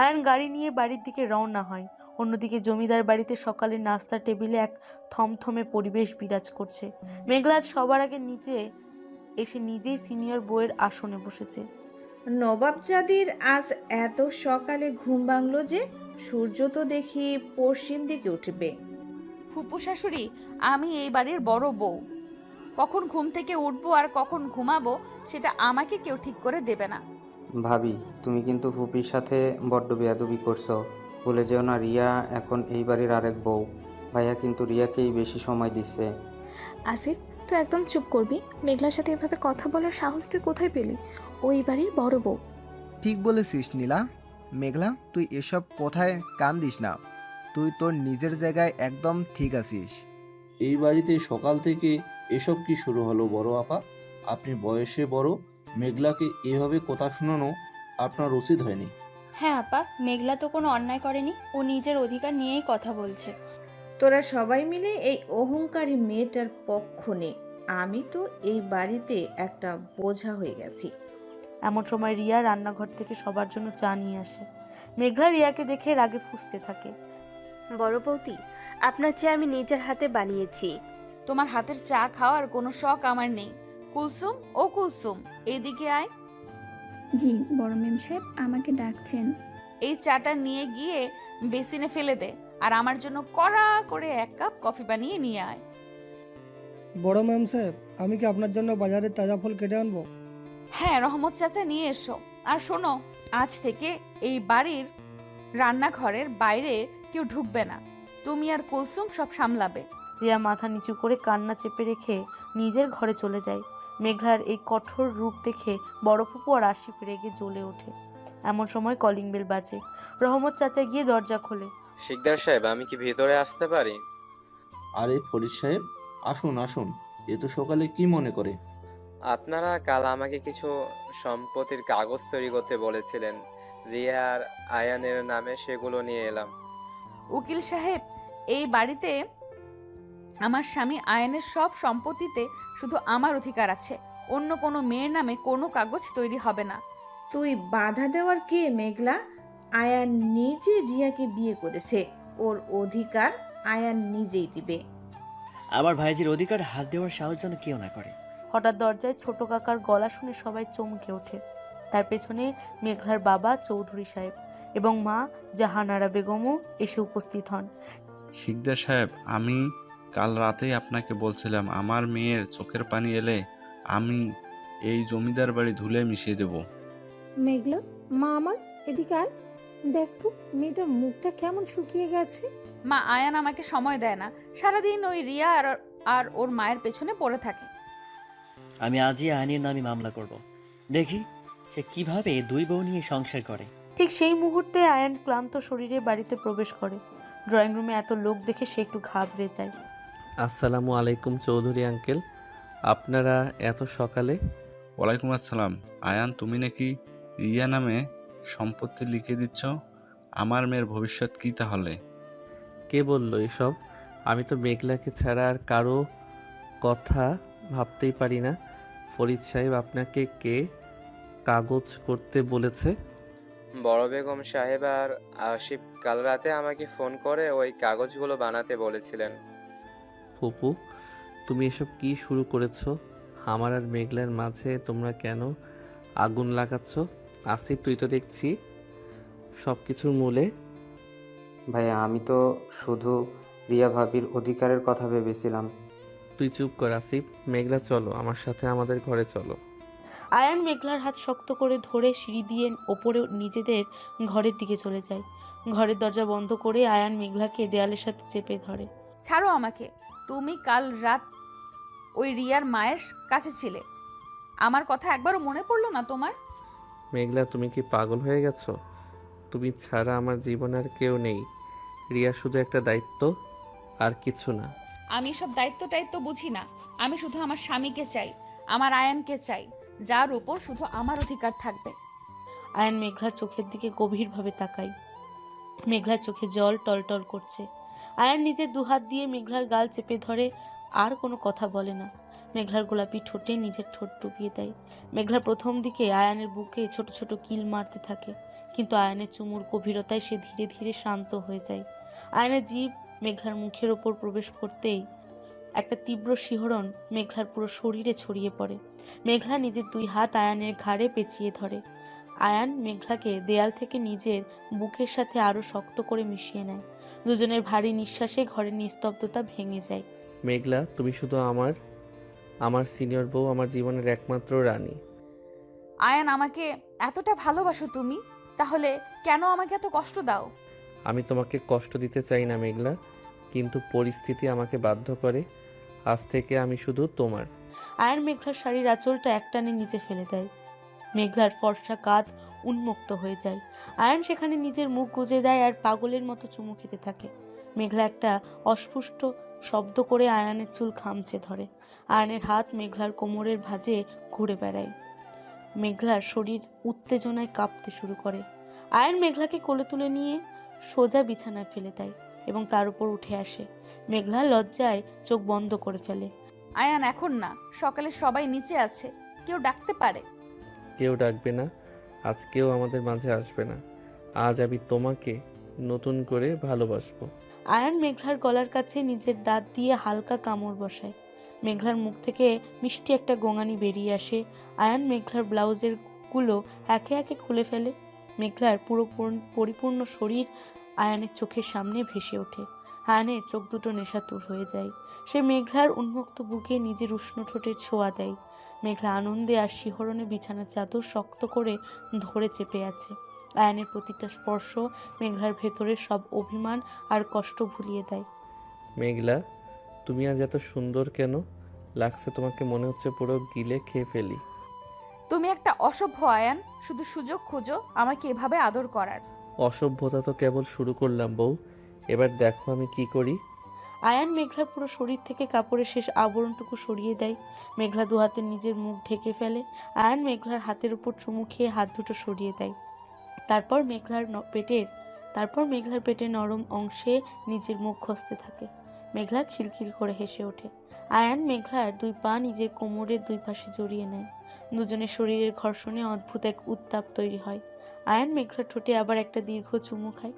Speaker 3: আয়ান গাড়ি নিয়ে বাড়ির দিকে রওনা হয়। অন্যদিকে জমিদার বাড়িতে সকালে নাস্তার টেবিলে এক থমথমে পরিবেশ বিরাজ করছে। মেঘলা আজ সবার আগে নিচে এসে নিজেই সিনিয়র বউয়ের আসনে বসেছে।
Speaker 5: নবাবজাদির আজ এত সকালে ঘুম ভাঙলো যে? সূর্য তো দেখি পশ্চিম দিকে উঠবে।
Speaker 2: ফুপু শাশুড়ি, আমি এই বাড়ির বড় বউ। কখন ঘুম থেকে উঠবো আর কখন ঘুমাবো সেটা আমাকে কেউ ঠিক করে দেবে না।
Speaker 6: ভাবি, তুমি কিন্তু ফুপির সাথে বড্ড বেয়াদবি করছো। ভুলে যেও না, রিয়া এখন এই বাড়ির আরেক বউ। ভাইয়া কিন্তু রিয়াকেই বেশি সময় দিচ্ছে।
Speaker 16: আসিফ, তুই একদম চুপ করবি। মেঘলার সাথে এভাবে কথা বলার সাহস তুই কোথায় পেলি? ওই বাড়ির বড় বউ।
Speaker 7: ঠিক বলেছিস নীলা। মেঘলা, তুই এসব কোথায় কান দিস না। তুই তোর নিজের জায়গায় একদম ঠিক আছিস।
Speaker 10: এই বাড়িতে সকাল থেকে এসব কি শুরু হলো বড় আপা? আপনি বয়সে বড়, মেঘলাকে এভাবে কথা শোনানো আপনার উচিত হয়নি।
Speaker 18: হ্যাঁ আপা, মেঘলা তো কোনো অন্যায় করেনি, ও নিজের অধিকার নিয়েই কথা বলছে।
Speaker 5: তোরা সবাই মিলে এই অহংকারী মেয়েটার পক্ষ নে। আমি তো এই বাড়িতে একটা বোঝা হয়ে গেছি।
Speaker 3: এমন সময় রিয়া রান্নাঘর থেকে সবার জন্য চা নিয়ে আসে। মেঘলা রিয়াকে দেখে রাগে ফুঁসতে থাকে।
Speaker 15: বড় বৌদি, আপনার চা আমি নিজের হাতে বানিয়েছি।
Speaker 2: তোমার হাতের চা খাওয়ার কোনো শখ আমার নেই। কুলসুম, ও কুলসুম, এদিকে আয়।
Speaker 4: জি বড় মেম সাহেব, আমাকে ডাকছেন?
Speaker 2: এই চাটা নিয়ে গিয়ে বেসিনে ফেলে দে, আর আমার জন্য কড়া করে এক কাপ কফি বানিয়ে নিয়ে আয়।
Speaker 8: বড় ম্যাম সাহেব, আমি কি আপনার জন্য বাজারে তাজা ফল কেটে আনবো?
Speaker 2: হ্যাঁ, রহমত চাচা নিয়ে এসো। আর শোনো, আজ থেকে এই বাড়ির রান্নাঘরের বাইরে কেউ ঢুকবে না। তুমি আর কুলসুম সব সামলাবে।
Speaker 3: রিয়া মাথা নিচু করে কান্না চেপে রেখে নিজের ঘরে চলে যায়। মেঘলার এই কঠোর রূপ দেখে বড় ফুপু আর আশিফ রেগে জ্বলে ওঠে। এমন সময় কলিং বেল বাজে। রহমত চাচা গিয়ে দরজা খোলে।
Speaker 19: শিকদার সাহেব, আমি কি ভেতরে আসতে পারি?
Speaker 10: আরে ফরিদ সাহেব, আসুন আসুন, এত সকালে কি মনে করে?
Speaker 19: আপনারা কাল আমাকে কিছু সম্পত্তির কাগজ তৈরি করতে বলেছিলেন, রিয়া আর আয়ানের নামে, সেগুলো নিয়ে এলাম।
Speaker 2: উকিল সাহেব, এই বাড়িতে আমার স্বামী আয়নের সব সম্পত্তিতে শুধু আমার অধিকার আছে। অন্য কোনো মেয়ের নামে কোনো কাগজ তৈরি হবে না।
Speaker 5: তুই বাধা দেওয়ার কে মেঘলা? আয়ান নিজে রিয়াকে বিয়ে করেছে, ওর অধিকার আয়ান নিজেই দিবে।
Speaker 12: আমার ভাইজির অধিকার হাত দেওয়ার সাহস যেন কেউ না করে।
Speaker 3: হঠাৎ দরজায় ছোট কাকার গলা শুনে সবাই চমকে ওঠে। তার পেছনে মেঘলার বাবা চৌধুরী সাহেব এবং মা জাহানারা বেগমও এসে উপস্থিত হন।
Speaker 9: শিকদার সাহেব, আমি কাল রাতেই আপনাকে বলছিলাম আমার মেয়ের চোখের পানি এলে আমি এই জমিদার বাড়ি ধুলে মিশিয়ে দেব।
Speaker 11: মেঘলা, মা আমার, এদিকে আয়। দেখ তো মেয়েটার মুখটা কেমন শুকিয়ে গেছে।
Speaker 2: মা, আয়ান আমাকে সময় দেয় না, সারাদিন ওই রিয়া আর ওর মায়ের পেছনে পড়ে থাকে।
Speaker 12: আমি আজই আইনের নামে মামলা করব, দেখি সে কিভাবে দুই বউ নিয়ে সংসার করে।
Speaker 3: ঠিক সেই মুহূর্তে আয়ান ক্লান্ত শরীরে বাড়িতে প্রবেশ করে। ড্রয়িং রুমে এত লোক দেখে সে একটু ঘাবড়ে যায়।
Speaker 1: আসসালামু আলাইকুম চৌধুরী আঙ্কেল, আপনারা এত সকালে?
Speaker 9: ওয়ালাইকুম আসসালাম। আয়ান, তুমি নাকি রিয়া নামে সম্পত্তি লিখে দিচ্ছ? আমার মেয়ের ভবিষ্যৎ কি তাহলে?
Speaker 1: কে বললো এসব? আমি তো মেঘলাকে ছাড়া আর কারো কথা ভাবতেই পারি না। ফরিদ সাহেব, আপনাকে কে কাগজ করতে বলেছে?
Speaker 19: বড় বেগম সাহেব আর আসিফ কাল রাতে আমাকে ফোন করে ওই কাগজগুলো বানাতে বলেছিলেন।
Speaker 1: ফুপু, তুমি এসব কি শুরু করেছো? আমার আর মেঘলার মাঝে তোমরা কেন আগুন লাগাচ্ছ? আসিফ, তুই তো দেখছি সব কিছুর মূলে।
Speaker 6: ভাইয়া, আমি তো শুধু রিয়া ভাবির অধিকারের কথা ভেবেছিলাম।
Speaker 1: তুই চুপ কর আসিফ। মেঘলা, চলো আমার সাথে আমাদের ঘরে চলো।
Speaker 3: আয়ান মেঘলার হাত শক্ত করে ধরে সিঁড়ি দিয়ে ওপরে নিজেদের ঘরের দিকে চলে যায়। ঘরের দরজা বন্ধ করে আয়ান মেঘলাকে দেয়ালের সাথে চেপে ধরে।
Speaker 2: ছাড়ো আমাকে। তুমি কাল রাত ওই রিয়ার মায়ের কাছে ছিলে, আমার কথা একবারও মনে পড়লো না তোমার?
Speaker 1: মেঘলা, তুমি কি পাগল হয়ে গেছো? তুমি ছাড়া আমার জীবনে আর কেউ নেই। রিয়া শুধু একটা দায়িত্ব, আর কিছু না।
Speaker 2: আমি সব দায়িত্ব বুঝি না। আমি শুধু আমার স্বামীকে চাই, আমার আয়ানকে চাই, যার উপর শুধু আমার অধিকার থাকবে।
Speaker 3: আয়ান মেঘলার চোখের দিকে গভীরভাবে তাকায়। মেঘলার চোখে জল টলটল করছে। আয়ান নিজের দুহাত দিয়ে মেঘলার গাল চেপে ধরে, আর কোনো কথা বলে না। মেঘলার গোলাপি ঠোঁটে নিজের ঠোঁট ডুবিয়ে দেয়। মেঘলা প্রথম দিকে আয়ানের বুকে ছোট ছোট কিল মারতে থাকে, কিন্তু আয়ানের চুমুর গভীরতায় সে ধীরে ধীরে শান্ত হয়ে যায়। আয়ানের জিভ মেঘলার মুখের ওপর প্রবেশ করতেই একটা তীব্র শিহরণ মেঘলার পুরো শরীরে ছড়িয়ে পড়ে। মেঘলা নিজের দুই হাত আয়ানের ঘাড়ে পেঁচিয়ে ধরে। আয়ান মেঘলাকে দেয়াল থেকে নিজের বুকের সাথে আরো শক্ত করে মিশিয়ে নেয়। দুজনের ভারী নিঃশ্বাসে ঘরের নিস্তব্ধতা ভেঙে যায়।
Speaker 1: মেঘলা, তুমি শুধু আমার সিনিয়র বউ, আমার জীবনের একমাত্র রানী।
Speaker 2: আয়ান, আমাকে এতটা ভালোবাসো তুমি, তাহলে কেন আমাকে এত কষ্ট দাও?
Speaker 1: আমি তোমাকে কষ্ট দিতে চাই না মেঘলা, কিন্তু পরিস্থিতি আমাকে বাধ্য করে। আজ থেকে আমি শুধু তোমার।
Speaker 3: আয়ান মেঘলার শাড়ির আঁচলটা একটানে নিচে ফেলে দেয়। মেঘলার ফর্সা কাঁধ উন্মুক্ত হয়ে যায়। আয়ান সেখানে নিজের মুখ গুজে দেয় আর পাগলের মতো চুমু খেতে থাকে। মেঘলা একটা অস্পষ্ট শব্দ করে আয়ানের চুল খামচে ধরে। আয়ানের হাত মেঘলার কোমরের ভাঁজে ঘুরে বেড়ায়। মেঘলার শরীর উত্তেজনায় কাঁপতে শুরু করে। আয়ান মেঘলাকে কোলে তুলে নিয়ে সোজা বিছানায় ফেলে দেয় এবং তার উপর উঠে আসে। মেঘলা লজ্জায় চোখ বন্ধ করে ফেলে।
Speaker 2: আয়ান, এখন না, সকালে সবাই নিচে আছে, কেউ ডাকতে পারে।
Speaker 1: কেউ ডাকবে না, আজ কেউ আমাদের মাঝে আসবে না। আজ আমি তোমাকে নতুন করে ভালোবাসবো।
Speaker 3: আয়ান মেঘলার গলার কাছে নিজের দাঁত দিয়ে হালকা কামড় বসায়। মেঘলার মুখ থেকে মিষ্টি একটা গোঙানি বেরিয়ে আসে। আয়ান মেঘলার ব্লাউজের গুলো একে একে খুলে ফেলে। মেঘলার পুরো পরিপূর্ণ শরীর আয়ানের চোখের সামনে ভেসে ওঠে। আয়ানের চোখ দুটো নেশাতুর হয়ে যায়। সে মেঘলার উন্মুক্ত বুকে নিজের উষ্ণ ঠোঁটের ছোঁয়া দেয়। মেঘলা আনন্দে আর শিহরণে বিছানার চাদর শক্ত করে ধরে চেপে আছে। আয়ানের প্রতিটা স্পর্শ মেঘলার ভেতরের সব অভিমান আর কষ্ট ভুলিয়ে দেয়।
Speaker 1: মেঘলা, তুমি আজ এত সুন্দর কেন লাগছে? তোমাকে মনে হচ্ছে পুরো গিলে খেয়ে ফেলি।
Speaker 2: তুমি একটা অসভ্য আয়ান, শুধু সুযোগ খোঁজো আমাকে এভাবে আদর করার।
Speaker 1: অসভ্যতা তো কেবল শুরু করলাম বউ, এবার দেখো আমি কি করি।
Speaker 3: আয়ান মেঘলার পুরো শরীর থেকে কাপড়ের শেষ আবরণটুকু সরিয়ে দেয়। মেঘলা দু হাতে নিজের মুখ ঢেকে ফেলে। আয়ান মেঘলার হাতের উপর চুমু খেয়ে হাত দুটো সরিয়ে দেয়। তারপর মেঘলার পেটের নরম অংশে নিজের মুখ ঘষতে থাকে। মেঘলা খিলখিল করে হেসে ওঠে। আয়ান মেঘলার দুই পা নিজের কোমরের দুই পাশে জড়িয়ে নেয়। দুজনের শরীরের ঘর্ষণে অদ্ভুত এক উত্তাপ তৈরি হয়। আয়ান মেঘলার ঠোঁটে আবার একটা দীর্ঘ চুমু খায়,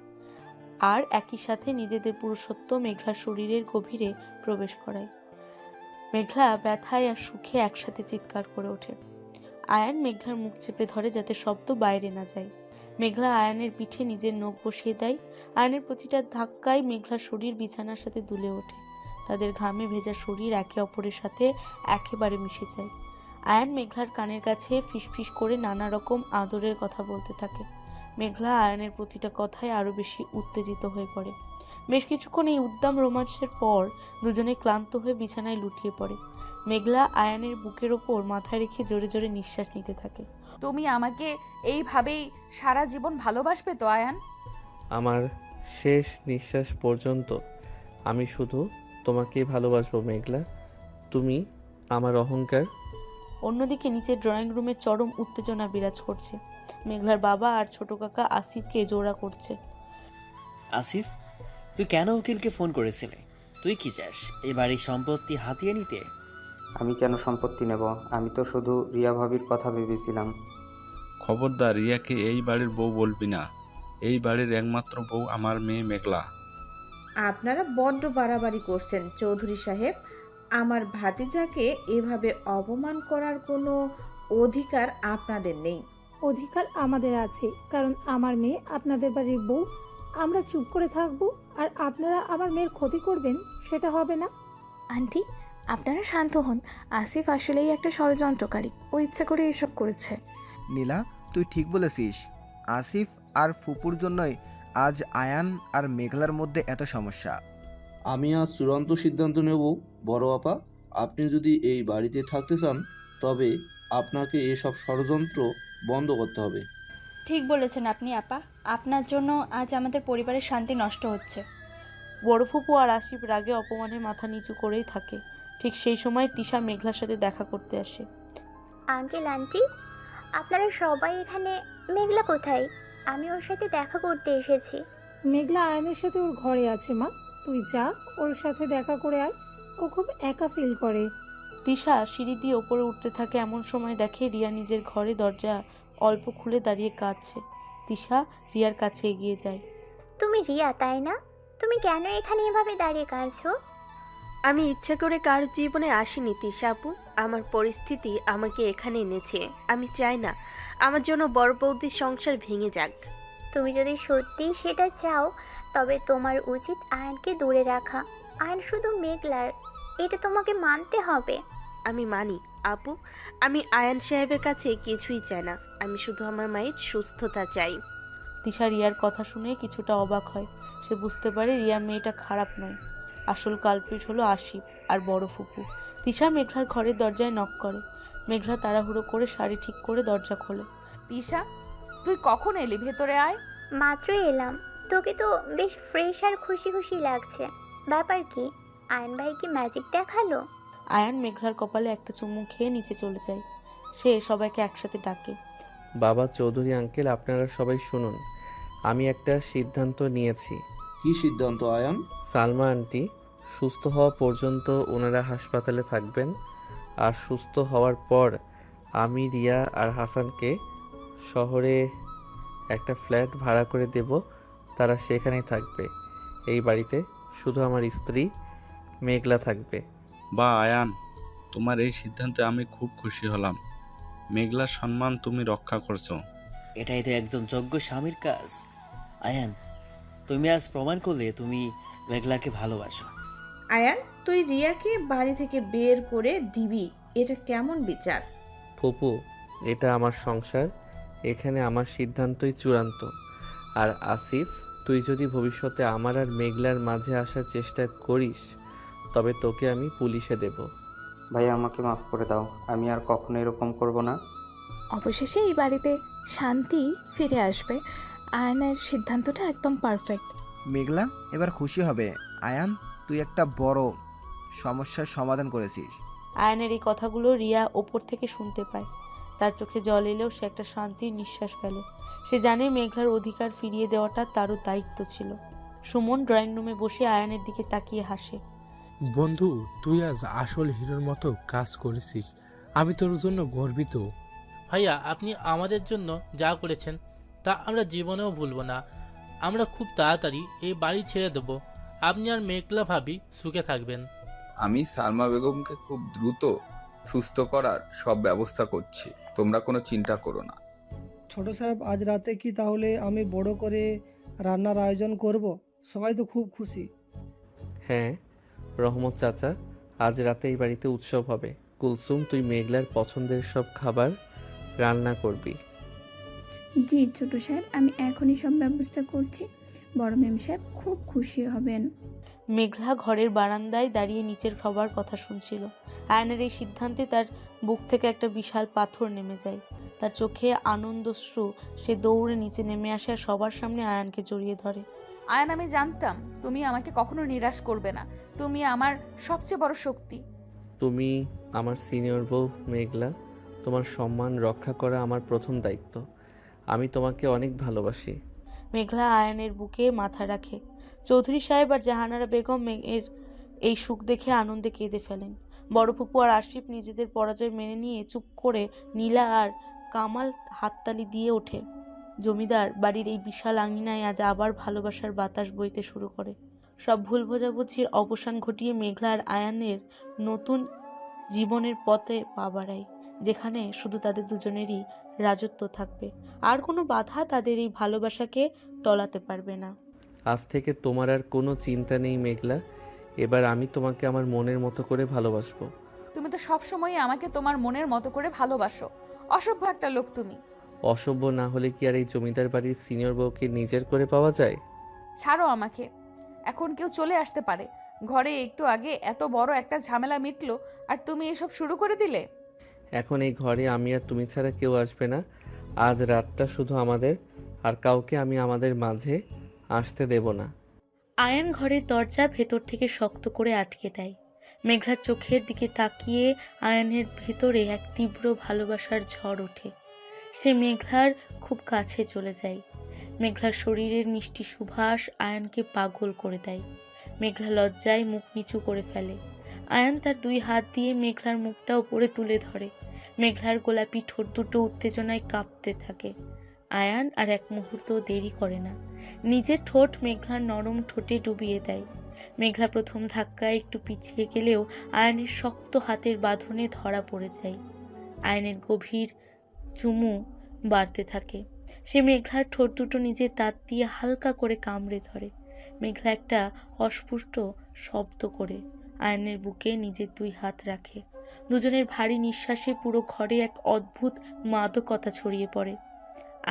Speaker 3: আর একই সাথে নিজেদের পুরুষত্ব মেঘলার শরীরের গভীরে প্রবেশ করায়। মেঘলা ব্যথায় আর সুখে একসাথে চিৎকার করে ওঠে। আয়ান মেঘলার মুখ চেপে ধরে যাতে শব্দ বাইরে না যায়। মেঘলা আয়ানের পিঠে নিজের নখ বসিয়ে দেয়। আয়ানের প্রতিটা ধাক্কায় মেঘলার শরীর বিছানার সাথে দুলে ওঠে। তাদের ঘামে ভেজা শরীর একে অপরের সাথে একেবারে মিশে যায়। আয়ান মেঘলার কানের কাছে ফিসফিস করে নানা রকম আদরের কথা বলতে থাকে। মেঘলা আয়ানের প্রতিটা কথায় আরো বেশি উত্তেজিত হয়ে পড়ে। বেশ কিছুক্ষণ এই উদ্দাম রোমাঞ্চের পর দুজনে ক্লান্ত হয়ে বিছানায় লুটিয়ে পড়ে। মেঘলা আয়ানের বুকের ওপর মাথা রেখে জোরে জোরে নিঃশ্বাস নিতে থাকে।
Speaker 2: তুমি আমাকে এইভাবেই সারা জীবন ভালোবাসবে তো আয়ান?
Speaker 1: আমার শেষ নিঃশ্বাস পর্যন্ত আমি শুধু তোমাকেই ভালোবাসবো মেঘলা, তুমি আমার অহংকার।
Speaker 3: অন্যদিকে নিচের ড্রয়িং রুমে চরম উত্তেজনা বিরাজ করছে। মেঘলার বাবা আর ছোট কাকা আসিফকে জোড়া করছে।
Speaker 12: আসিফ, তুই কেন উকিলকে ফোন করেছিলে? তুই কি চাস, এই বাড়ির সম্পত্তি হাতিয়ে নিতে?
Speaker 6: আমি কেন সম্পত্তি নেব? আমি তো শুধু রিয়া ভাবির কথা ভেবেছিলাম।
Speaker 9: খবরদার রিয়াকে এই বাড়ির বউ বলবি না। এই বাড়ির একমাত্র বউ আমার মেয়ে মেঘলা।
Speaker 5: আপনারা বড্ড বাড়াবাড়ি করছেন চৌধুরী সাহেব। আমার ভাতিজাকে এভাবে অপমান করার কোনো অধিকার আপনাদের নেই।
Speaker 11: অধিকার আমাদের আছে, কারণ আমার মেয়ে আপনাদের বাড়ির বউ। আমরা চুপ করে থাকবো আর আপনারা আমার মেয়ের ক্ষতি করবেন, সেটা হবে না।
Speaker 16: আন্টি, আপনারা শান্ত হন। আসিফ আসলেই একটা ষড়যন্ত্রকারী। ও ইচ্ছা করে এসব করেছে।
Speaker 7: নীলা, তুই ঠিক বলেছিস। আসিফ আর ফুপুর জন্যই আজ আয়ান আর মেঘলার মধ্যে এত সমস্যা।
Speaker 10: আমি আজ চূড়ান্ত সিদ্ধান্ত নেব বড় আপা। আপনি যদি এই বাড়িতে থাকতে চান তবে আপনাকে এসব ষড়যন্ত্র বন্ধ করতে হবে।
Speaker 18: ঠিক বলেছেন আপনি আপা, আপনার জন্য আজ আমাদের পরিবারের শান্তি নষ্ট হচ্ছে।
Speaker 3: বড় ফুপু আর আসিফ রাগে অপমানে মাথা নিচু করেই থাকে। ঠিক সেই সময় তিশা মেঘলার সাথে দেখা করতে আসে।
Speaker 13: আঙ্কেল আন্টি, আপনারা সবাই এখানে। মেঘলা কোথায়? আমি ওর সাথে দেখা করতে এসেছি।
Speaker 11: মেঘলা আয়নের সাথে ওর ঘরে আছে মা, তুই যা, ওর সাথে দেখা করে আয়। ও খুব একা ফিল করে।
Speaker 3: তিশা সিঁড়ি দিয়ে ওপরে উঠতে থাকে, এমন সময় দেখে রিয়া নিজের ঘরে দরজা অল্প খুলে দাঁড়িয়ে কাঁদছে। তিশা রিয়ার কাছে এগিয়ে যায়।
Speaker 13: তুমি রিয়া তাই না? তুমি কেন এখানে এভাবে দাঁড়িয়ে কাঁদছো?
Speaker 15: আমি ইচ্ছা করে কার জীবনে আসিনি তিশা আপু। আমার পরিস্থিতি আমাকে এখানে এনেছে। আমি চাই না আমার জন্য বড় বৌদির সংসার ভেঙে যাক।
Speaker 13: তুমি যদি সত্যিই সেটা চাও তবে তোমার উচিত আয়নকে দূরে রাখা। আয়ন শুধু মেঘলার, এটা তোমাকে মানতে হবে।
Speaker 15: আমি মানি আপু, আমি আয়ান সাহেবের কাছে কিছুই চাই না। আমি শুধু আমার মায়ের সুস্থতা চাই।
Speaker 3: তিশা রিয়ার কথা শুনে কিছুটা অবাক হয়। সে বুঝতে পারে রিয়া মেয়েটা খারাপ নয়, আসল কালপ্রিট হলো আসিফ আর বড় ফুপু। তিশা মেঘলার ঘরের দরজায় নক করে। মেঘলা তাড়াহুড়ো করে শাড়ি ঠিক করে দরজা খোলে।
Speaker 2: তিশা, তুই কখন এলি? ভেতরে আয়।
Speaker 13: মাত্রই এলাম। তোকে তো বেশ ফ্রেশ আর খুশি খুশি লাগছে। ব্যাপার কি? আয়ন ভাই কি ম্যাজিক দেখালো?
Speaker 3: আয়ান মেঘলার কপালে একটা চুমু খেয়ে নিচে চলে যায়। সে সবাইকে একসাথে ডাকে।
Speaker 1: বাবা, চৌধুরী আঙ্কেল, আপনারা সবাই শুনুন। আমি একটা সিদ্ধান্ত নিয়েছি।
Speaker 10: কি সিদ্ধান্ত আয়ান?
Speaker 1: সালমা আন্টি সুস্থ হওয়া পর্যন্ত ওনারা হাসপাতালে থাকবেন, আর সুস্থ হওয়ার পর আমি রিয়া আর হাসানকে শহরে একটা ফ্ল্যাট ভাড়া করে দেব। তারা সেখানেই থাকবে। এই বাড়িতে শুধু আমার স্ত্রী মেঘলা থাকবে।
Speaker 9: বা আয়ান, তোমার এই সিদ্ধান্তে আমি খুব খুশি হলাম। মেঘলার সম্মান তুমি রক্ষা করছো।
Speaker 12: এটাই তো একজন যোগ্য স্বামীর কাজ। আয়ান, তুমি আজ প্রমাণ করলে তুমি মেঘলাকে ভালোবাসো।
Speaker 5: আয়ান, তুই রিয়াকে বাড়ি থেকে বের করে দিবি, এটা কেমন বিচার?
Speaker 1: ফুপু, এটা আমার সংসার, এখানে আমার সিদ্ধান্তই চূড়ান্ত। আর আসিফ, তুই যদি ভবিষ্যতে আমার আর মেঘলার মাঝে আসার চেষ্টা করিস তবে তোকে আমি পুলিশে দেব।
Speaker 6: ভাইয়া, আমাকে মাফ করে দাও। আমি আর কখনো এরকম করব না।
Speaker 16: অবশেষে এই বাড়িতে শান্তি ফিরে আসবে। আয়নের সিদ্ধান্তটা একদম পারফেক্ট।
Speaker 7: মেঘলা এবার খুশি হবে। আয়ান, তুই একটা বড় সমস্যার সমাধান করেছিস।
Speaker 3: আয়নের এই কথাগুলো রিয়া ওপর থেকে শুনতে পায়। তার চোখে জল এলেও সে একটা শান্তির নিঃশ্বাস ফেলে। সে জানে মেঘলার অধিকার ফিরিয়ে দেওয়াটা তারও দায়িত্ব ছিল। সুমন ড্রয়িং রুমে বসে আয়ানের দিকে তাকিয়ে হাসে।
Speaker 14: বন্ধু, তুই আজ আসল হিরোর মতো কাজ করেছিস। আমি তোর জন্য গর্বিত।
Speaker 20: ভাইয়া, আপনি আমাদের জন্য যা করেছেন তা আমরা জীবনেও ভুলব না। আমরা খুব তাড়াতাড়ি এই বাড়ি ছেড়ে দেব। আপনি আর মেঘলা ভাবি সুখে থাকবেন।
Speaker 17: আমি সালমা বেগমকে খুব দ্রুত সুস্থ করার সব ব্যবস্থা করছি, তোমরা কোনো চিন্তা করো না।
Speaker 8: ছোট সাহেব, আজ রাতে কি তাহলে আমি বড় করে রান্নার আয়োজন করব? সবাই তো খুব খুশি।
Speaker 1: হ্যাঁ রহমত চাচা, আজ রাতে এই বাড়িতে উৎসব হবে। কুলসুম, তুই মেঘলার পছন্দের সব খাবার রান্না করবি।
Speaker 4: জি ছোট সাহেব, আমি এখনই সব ব্যবস্থা করছি। বড় মেম সাহেব খুব খুশি হবেন।
Speaker 3: মেঘলা ঘরের বারান্দায় দাঁড়িয়ে নিচের সবার কথা শুনছিল। আয়নের এই সিদ্ধান্তে তার বুক থেকে একটা বিশাল পাথর নেমে যায়। তার চোখে আনন্দশ্রু। সে দৌড়ে নিচে নেমে আসে আর সবার সামনে আয়ানকে জড়িয়ে ধরে।
Speaker 2: আয়ান, আমি জানতাম তুমি আমাকে কখনো নিরাশ করবে না। তুমি আমার সবচেয়ে বড় শক্তি।
Speaker 1: তুমি আমার সিনিয়র বউ মেঘলা, তোমার সম্মান রক্ষা করা আমার প্রথম দায়িত্ব। আমি তোমাকে অনেক ভালোবাসি।
Speaker 3: মেঘলা আয়ানের বুকে মাথা রাখে। চৌধুরী সাহেব আর জাহানারা বেগম এর এই সুখ দেখে আনন্দে কেঁদে ফেলেন। বড় ফুপু আর আশিফ নিজেদের পরাজয় মেনে নিয়ে চুপ করে। নীলা আর কামাল হাততালি দিয়ে ওঠে। জমিদার বাড়ির এই বিশাল আঙিনায় আজ আবার ভালোবাসার বাতাস বইতে শুরু করে। সব ভুল বোঝাবুঝির অবসান ঘটিয়ে মেঘলা আর আয়ানের নতুন জীবনের পথে পা বাড়ায়, যেখানে শুধু তাদের দুজনেরই রাজত্ব থাকবে। আর কোনো বাধা তাদের এই ভালোবাসাকে টলাতে পারবে না।
Speaker 1: আজ থেকে তোমার আর কোনো চিন্তা নেই মেঘলা। এবার আমি তোমাকে আমার মনের মতো করে ভালোবাসবো।
Speaker 2: তুমি তো সবসময় আমাকে তোমার মনের মতো করে ভালোবাসো। অসভ্য একটা লোক তুমি।
Speaker 1: অসভ্য না হলে কি আর এই জমিদার বাড়ির সিনিয়র বউকে নিজের করে পাওয়া যায়?
Speaker 2: ছাড়ো আমাকে। এখন কেউ চলে আসতে পারে। ঘরে একটু আগে এত বড় একটা ঝামেলা মিটলো আর তুমি এসব শুরু করে দিলে।
Speaker 1: এখন এই ঘরে আমি আর তুমি ছাড়া কেউ আসবে না। আজ রাতটা শুধু আমাদের, আর কাউকে আমি আমাদের মাঝে আসতে দেব না।
Speaker 3: আয়ান ঘরের দরজা ভেতর থেকে শক্ত করে আটকে দেয়। মেঘলার চোখের দিকে তাকিয়ে আয়ানের ভেতরে এক তীব্র ভালোবাসার ঝড় ওঠে। সে মেঘলার খুব কাছে চলে যায়। মেঘলার শরীরের মিষ্টি সুবাস আয়ানকে পাগল করে দেয়। মেঘলা লজ্জায় মুখ নিচু করে ফেলে। আয়ান তার দুই হাত দিয়ে মেঘলার মুখটা উপরে তুলে ধরে। মেঘলার গোলাপি ঠোঁট দুটো উত্তেজনায় কাঁপতে থাকে। আয়ান আর এক মুহূর্ত দেরি করে না, নিজের ঠোঁট মেঘলার নরম ঠোঁটে ডুবিয়ে দেয়। মেঘলা প্রথম ধাক্কায় একটু পিছিয়ে গেলেও আয়ানের শক্ত হাতের বাঁধনে ধরা পড়ে যায়। আয়ানের গভীর চুমু বাড়তে থাকে। সে মেঘলার ঠোঁট দুটো নিজের দাঁত দিয়ে হালকা করে কামড়ে ধরে। মেঘলা একটা অস্ফুট শব্দ করে আয়ানের বুকে নিজের দুই হাত রাখে। দুজনের ভারী নিঃশ্বাসে পুরো ঘরে এক অদ্ভুত মাদকতা ছড়িয়ে পড়ে।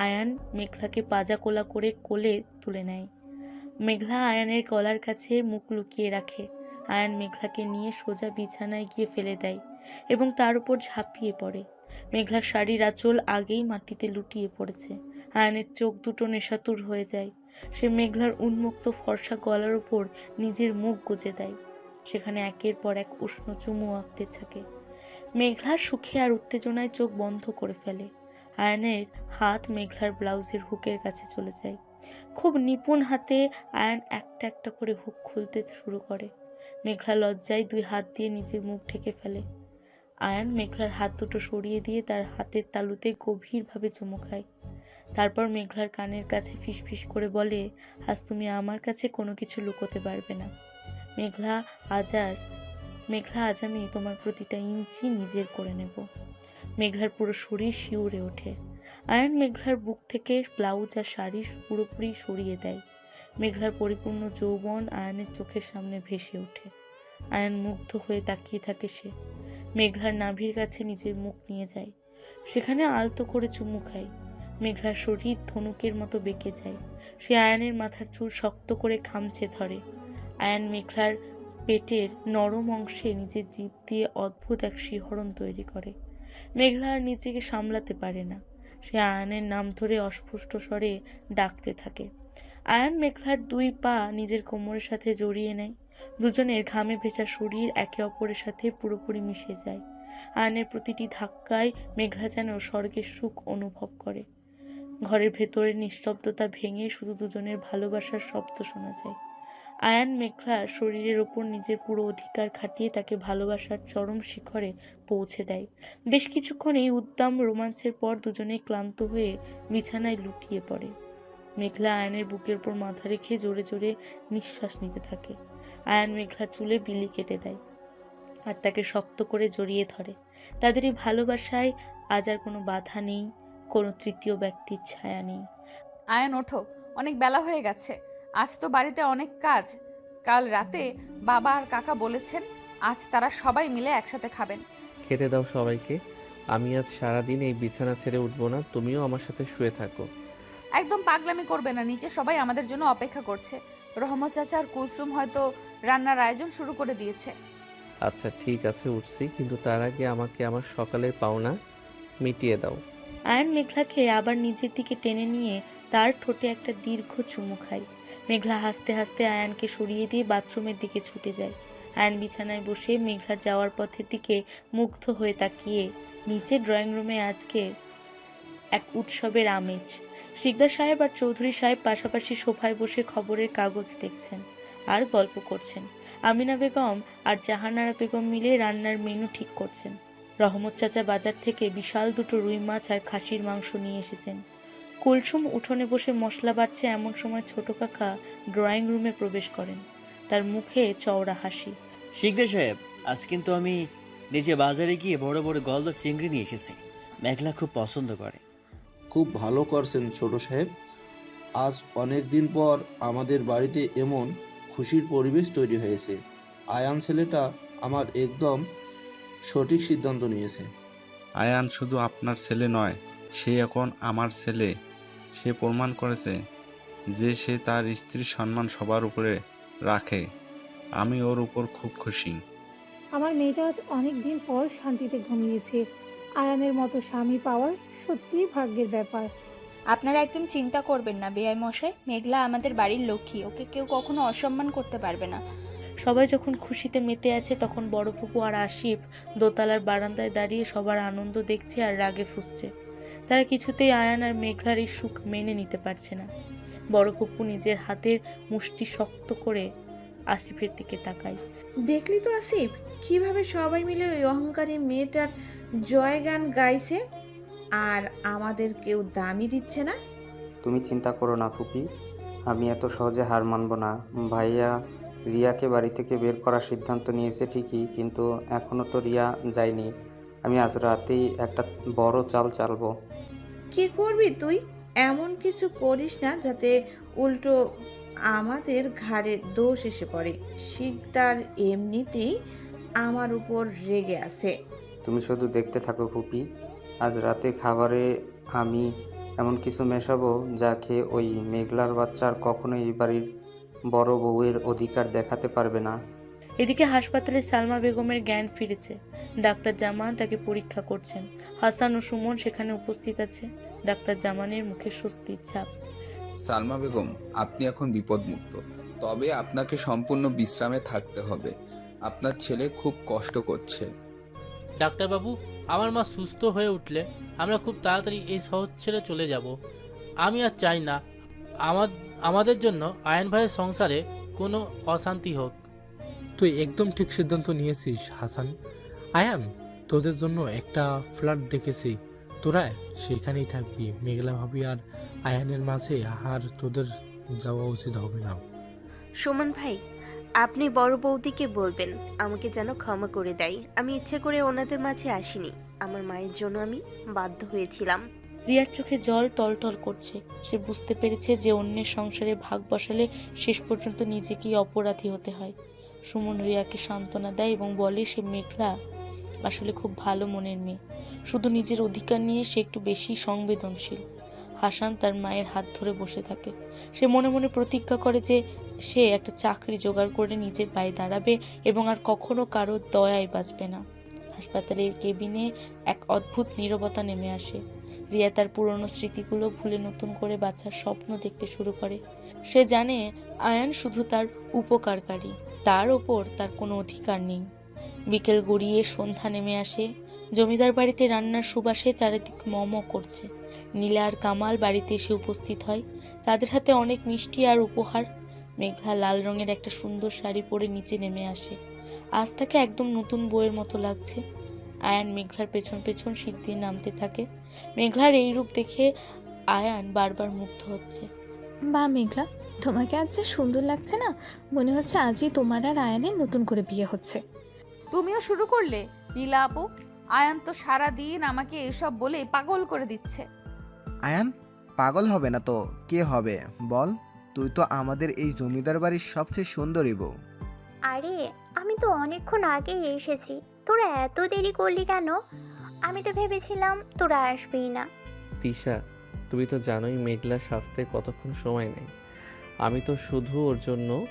Speaker 3: আয়ান মেঘলাকে পাজা কোলা করে কোলে তুলে নেয়। মেঘলা আয়ানের গলার কাছে মুখ লুকিয়ে রাখে। আয়ান মেঘলাকে নিয়ে সোজা বিছানায় গিয়ে ফেলে দেয় এবং তার উপর ঝাঁপিয়ে পড়ে। মেঘলার শাড়ির আঁচল আগেই মাটিতে লুটিয়ে পড়েছে। আয়ানের চোখ দুটো নেশাতুর হয়ে যায়। সে মেঘলার উন্মুক্ত ফর্সা গলার উপর নিজের মুখ গুজে দেয়। সেখানে একের পর এক উষ্ণ চুমু আঁকতে থাকে। মেঘলা সুখে আর উত্তেজনায় চোখ বন্ধ করে ফেলে। আয়ানের হাত মেঘলার ব্লাউজের হুকের কাছে চলে যায়। খুব নিপুণ হাতে আয়ান একটা একটা করে হুক খুলতে শুরু করে। মেঘলা লজ্জায় দুই হাত দিয়ে নিজের মুখ ঢেকে ফেলে। আয়ান মেঘলার হাত দুটো সরিয়ে দিয়ে তার হাতের তালুতে গভীরভাবে চুমু খায়। তারপর মেঘলার কানের কাছে ফিসফিস করে বলে, আজ তুমি আমার কাছে কোনো কিছু লুকোতে পারবে না। মেঘলা, আজ আমি তোমার প্রতিটা ইঞ্চি নিজের করে নেব। মেঘলার পুরো শরীর শিউরে ওঠে। আয়ান মেঘলার বুক থেকে ব্লাউজ আর শাড়ি পুরোপুরি সরিয়ে দেয়। মেঘলার পরিপূর্ণ যৌবন আয়ানের চোখের সামনে ভেসে ওঠে। আয়ান মুগ্ধ হয়ে তাকিয়ে থাকে। সে মেঘলার নাভির কাছে নিজের মুখ নিয়ে যায়। সেখানে আলতো করে চুমু খায়। মেঘলার শরীর ধনুকের মতো বেঁকে যায়। সে আয়ানের মাথার চুল শক্ত করে খামচে ধরে। আয়ান মেঘলার পেটের নরম অংশে নিজের জিভ দিয়ে অদ্ভুত এক শিহরণ তৈরি করে। মেঘলা আর নিজেকে সামলাতে পারে না। সে আয়ানের নাম ধরে অস্ফুট স্বরে ডাকতে থাকে। আয়ান মেঘলার দুই পা নিজের কোমরের সাথে জড়িয়ে নেয়। দুজনের ঘামে ভেজা শরীর একে অপরের সাথে পুরোপুরি মিশে যায়। আয়নের প্রতিটি ধাক্কায় মেঘলা যেন স্বর্গের সুখ অনুভব করে। ঘরের ভেতরের নিস্তব্ধতা ভেঙে শুধু দুজনের ভালোবাসার শব্দ শোনা যায়। আয়ান মেঘলার শরীরের ওপর নিজের পুরো অধিকার খাটিয়ে তাকে ভালোবাসার চরম শিখরে পৌঁছে দেয়। বেশ কিছুক্ষণ এই উদ্দাম রোমান্সের পর দুজনেই ক্লান্ত হয়ে বিছানায় লুটিয়ে পড়ে। মেঘলা আয়ানের বুকের উপর মাথা রেখে জোরে জোরে নিঃশ্বাস নিতে থাকে। আয়ান মেঘলার চুলে বিলি কেটে দেয় আর তাকে শক্ত করে জড়িয়ে ধরে। তাদের এই ভালোবাসায় আজ আর কোনো বাধা নেই, কোনো তৃতীয় ব্যক্তির ছায়া নেই।
Speaker 2: আয়ান ওঠো, অনেক বেলা হয়ে গেছে। আজ তো বাড়িতে অনেক কাজ। কাল রাতে বাবা আর কাকা বলেছেন আজ তারা সবাই মিলে একসাথে খাবেন।
Speaker 1: খেতে দাও সবাইকে। আমি আজ সারাদিন এই বিছানা ছেড়ে উঠবো না, তুমিও আমার সাথে শুয়ে থাকো।
Speaker 2: একদম পাগলামি করবে না, নিচে সবাই আমাদের জন্য অপেক্ষা করছে। রহমত চাচা আর কুলসুম হয়তো রান্নার আয়োজন শুরু করে দিয়েছে।
Speaker 1: আচ্ছা ঠিক আছে, উঠছি, কিন্তু তার আগে আমাকে আমার সকালের পাওনা মিটিয়ে দাও।
Speaker 3: আয়ান মেঘলাকে আবার নিজের দিকে টেনে নিয়ে তার ঠোঁটে একটা দীর্ঘ চুমু খায়। মেঘলা হাসতে হাসতে আয়ানকে সরিয়ে দিয়ে বাথরুমের দিকে ছুটে যায়। আয়ান বিছানায় বসে মেঘলা যাওয়ার পথের দিকে মুগ্ধ হয়ে তাকিয়ে নিচে ড্রয়িং রুমে আজকে এক উৎসবের আমেজ। শিকদার সাহেব আর চৌধুরী সাহেব পাশাপাশি সোফায় বসে খবরের কাগজ দেখছেন আর গল্প করছেন। আমিনা বেগম আর জাহানারা বেগম মিলে রান্নার মেনু ঠিক করছেন। রহমত চাচা বাজার থেকে বিশাল দুটো রুই মাছ আর খাসির মাংস নিয়ে এসেছেন। কুলসুম উঠোনে বসে মশলা বাটছে এমন সময় ছোট কাকা ড্রয়িং রুমে প্রবেশ করেন। তার মুখে চওড়া হাসি।
Speaker 12: শিকদার সাহেব, আজ কিন্তু আমি নিজে বাজারে গিয়ে বড় বড় গলদা চিংড়ি নিয়ে এসেছি। মেঘলা খুব পছন্দ করে।
Speaker 10: খুব ভালো করছেন ছোট সাহেব। আজ অনেক দিন পর আমাদের বাড়িতে এমন খুশির পরিবেশ তৈরি হয়েছে। আয়ান ছেলেটা আমার একদম সঠিক সিদ্ধান্ত নিয়েছে।
Speaker 9: আয়ান শুধু আপনার ছেলে নয়, সে এখন আমার ছেলে। সে প্রমাণ করেছে যে সে তার স্ত্রীর সম্মান সবার উপরে রাখে। আমি ওর উপর খুব খুশি।
Speaker 11: আমার মেয়েটা আজ অনেক দিন পর শান্তিতে ঘুমিয়েছে। আয়ানের মতো স্বামী পাওয়ার সত্যিই ভাগ্যের ব্যাপার।
Speaker 18: আপনারা একদম চিন্তা করবেন না বেয়াই মশাই, মেঘলা আমাদের বাড়ির লক্ষ্মী, ওকে কেউ কখনো অসম্মান করতে পারবে না।
Speaker 3: সবাই যখন খুশিতে মেতে আছে তখন বড় ফুপু আর আসিফ দোতলার বারান্দায় দাঁড়িয়ে সবার আনন্দ দেখছে আর রাগে ফুঁসছে। তারা কিছুতেই আয়ান আর মেঘলার এই সুখ মেনে নিতে পারছে না। বড় ফুপু নিজের হাতের মুষ্টি শক্ত করে আসিফের দিকে তাকায়।
Speaker 5: দেখলি তো আসিফ, কিভাবে সবাই মিলে ওই অহংকারী মেয়েটার জয়গান গাইছে, আর আমাদের কেউ দামই দিচ্ছে না।
Speaker 6: তুমি চিন্তা করো না ফুপি, আমি এত সহজে হার মানব না। ভাইয়া রিয়াকে বাড়ি থেকে বের করার সিদ্ধান্ত নিয়েছে ঠিকই, কিন্তু এখনও তো রিয়া যায়নি। আমি আজ রাতেই একটা বড় চাল চালবো।
Speaker 5: কি করবি তুই? এমন কিছু করিস না যাতে উল্টো আমাদের ঘাড়ে দোষ এসে পড়ে। শিকদার এমনিতেই আমার উপর রেগে আছে।
Speaker 6: তুমি শুধু দেখতে থাকো ফুপি, আজ রাতে খাবারে আমি এমন কিছু মেশাবো যা খেয়ে ওই মেঘলার বাচ্চার কখনোই এই বাড়ির বড় বউয়ের অধিকার দেখাতে পারবে না।
Speaker 3: এদিকে হাসপাতালে সালমা বেগমের জ্ঞান ফিরেছে। ডাক্তার জামান তাকে পরীক্ষা করছেন। হাসান ও সুমন সেখানে উপস্থিত আছে। ডাক্তার জামানের মুখে স্বস্তির ছাপ।
Speaker 17: সালমা বেগম, আপনি এখন বিপদমুক্ত, তবে আপনাকে সম্পূর্ণ বিশ্রামে থাকতে হবে। আপনার ছেলে খুব কষ্ট করছে।
Speaker 20: ডাক্তারবাবু, আমার মা সুস্থ হয়ে উঠলে আমরা খুব তাড়াতাড়ি এই শহর ছেড়ে চলে যাব। আমি আর চাই না আমাদের জন্য আয়ন ভাইয়ের সংসারে কোনো অশান্তি হোক।
Speaker 14: তুই একদম ঠিক সিদ্ধান্ত নিয়েছিস হাসান। আয়ান, তোদের জন্য একটা ফ্ল্যাট দেখেছি, তোরা সেখানেই থাকবি। মেঘলা ভাবি আর আয়ানের মাঝে আর তোদের যাওয়া উচিত হবে না।
Speaker 15: সুমন ভাই, আপনি বড় বৌদিকে বলবেন আমাকে যেন ক্ষমা করে দেয়। আমি ইচ্ছে করে ওনাদের মাঝে আসিনি, আমার মায়ের জন্য আমি বাধ্য হয়েছিলাম।
Speaker 3: রিয়ার চোখে জল টলটল করছে। সে বুঝতে পেরেছে যে অন্যের সংসারে ভাগ বসালে শেষ পর্যন্ত নিজেকেই অপরাধী হতে হয়। সুমন রিয়াকে সান্ত্বনা দেয় এবং বলে সে মেঘলা আসলে খুব ভালো মনের মেয়ে, শুধু নিজের অধিকার নিয়ে সে একটু বেশি সংবেদনশীল। হাসান তার মায়ের হাত ধরে বসে থাকে। সে মনে মনে প্রতিজ্ঞা করে যে সে একটা চাকরি জোগাড় করে নিজের পায়ে দাঁড়াবে এবং আর কখনো কারোর দয়ায় বাঁচবে না। হাসপাতালের কেবিনে এক অদ্ভুত নীরবতা নেমে আসে। রিয়া তার পুরনো স্মৃতিগুলো ভুলে নতুন করে বাঁচার স্বপ্ন দেখতে শুরু করে। সে জানে আয়ান শুধু তার উপকারকারী, তার ওপর তার কোনো অধিকার নেই। বিকেল গড়িয়ে সন্ধ্যা নেমে আসে। জমিদার বাড়িতে রান্নার সুবাসে চারিদিক মম করছে। নীলা আর কামাল বাড়িতে এসে উপস্থিত হয়। তাদের হাতে অনেক মিষ্টি আর উপহার। মেঘলা লাল রঙের একটা সুন্দর শাড়ি পরে নিচে নেমে আসে। আজ তাকে একদম নতুন বউয়ের মতো লাগছে। আয়ান মেঘলার পেছন পেছন সিঁড়ি দিয়ে নামতে থাকে। মেঘলার এই রূপ দেখে আয়ান বারবার মুগ্ধ হচ্ছে।
Speaker 16: বা মেঘলা, তোমাকে আজ যা সুন্দর লাগছে না, মনে হচ্ছে আজই তোমার আর আয়ানের নতুন করে বিয়ে হচ্ছে।
Speaker 2: তুমিও শুরু করলে নীলা আপু? আয়ান তো সারা দিন আমাকে এসব বলে পাগল করে দিচ্ছে।
Speaker 7: আয়ান পাগল হবে না তো কে হবে বল? তুই তো আমাদের এই জমিদার বাড়ির সবচেয়ে সুন্দরী বউ।
Speaker 13: আরে আমি তো অনেকক্ষণ আগেই এসেছি, তোরা এত দেরি করলি কেন? আমি তো ভেবেছিলাম তোরা আসবেই না।
Speaker 1: তিশা, তুমি তো জানোই মেঘলা সাজতে কতক্ষণ সময় নেয়। আমি তো শুধু ওর জন্য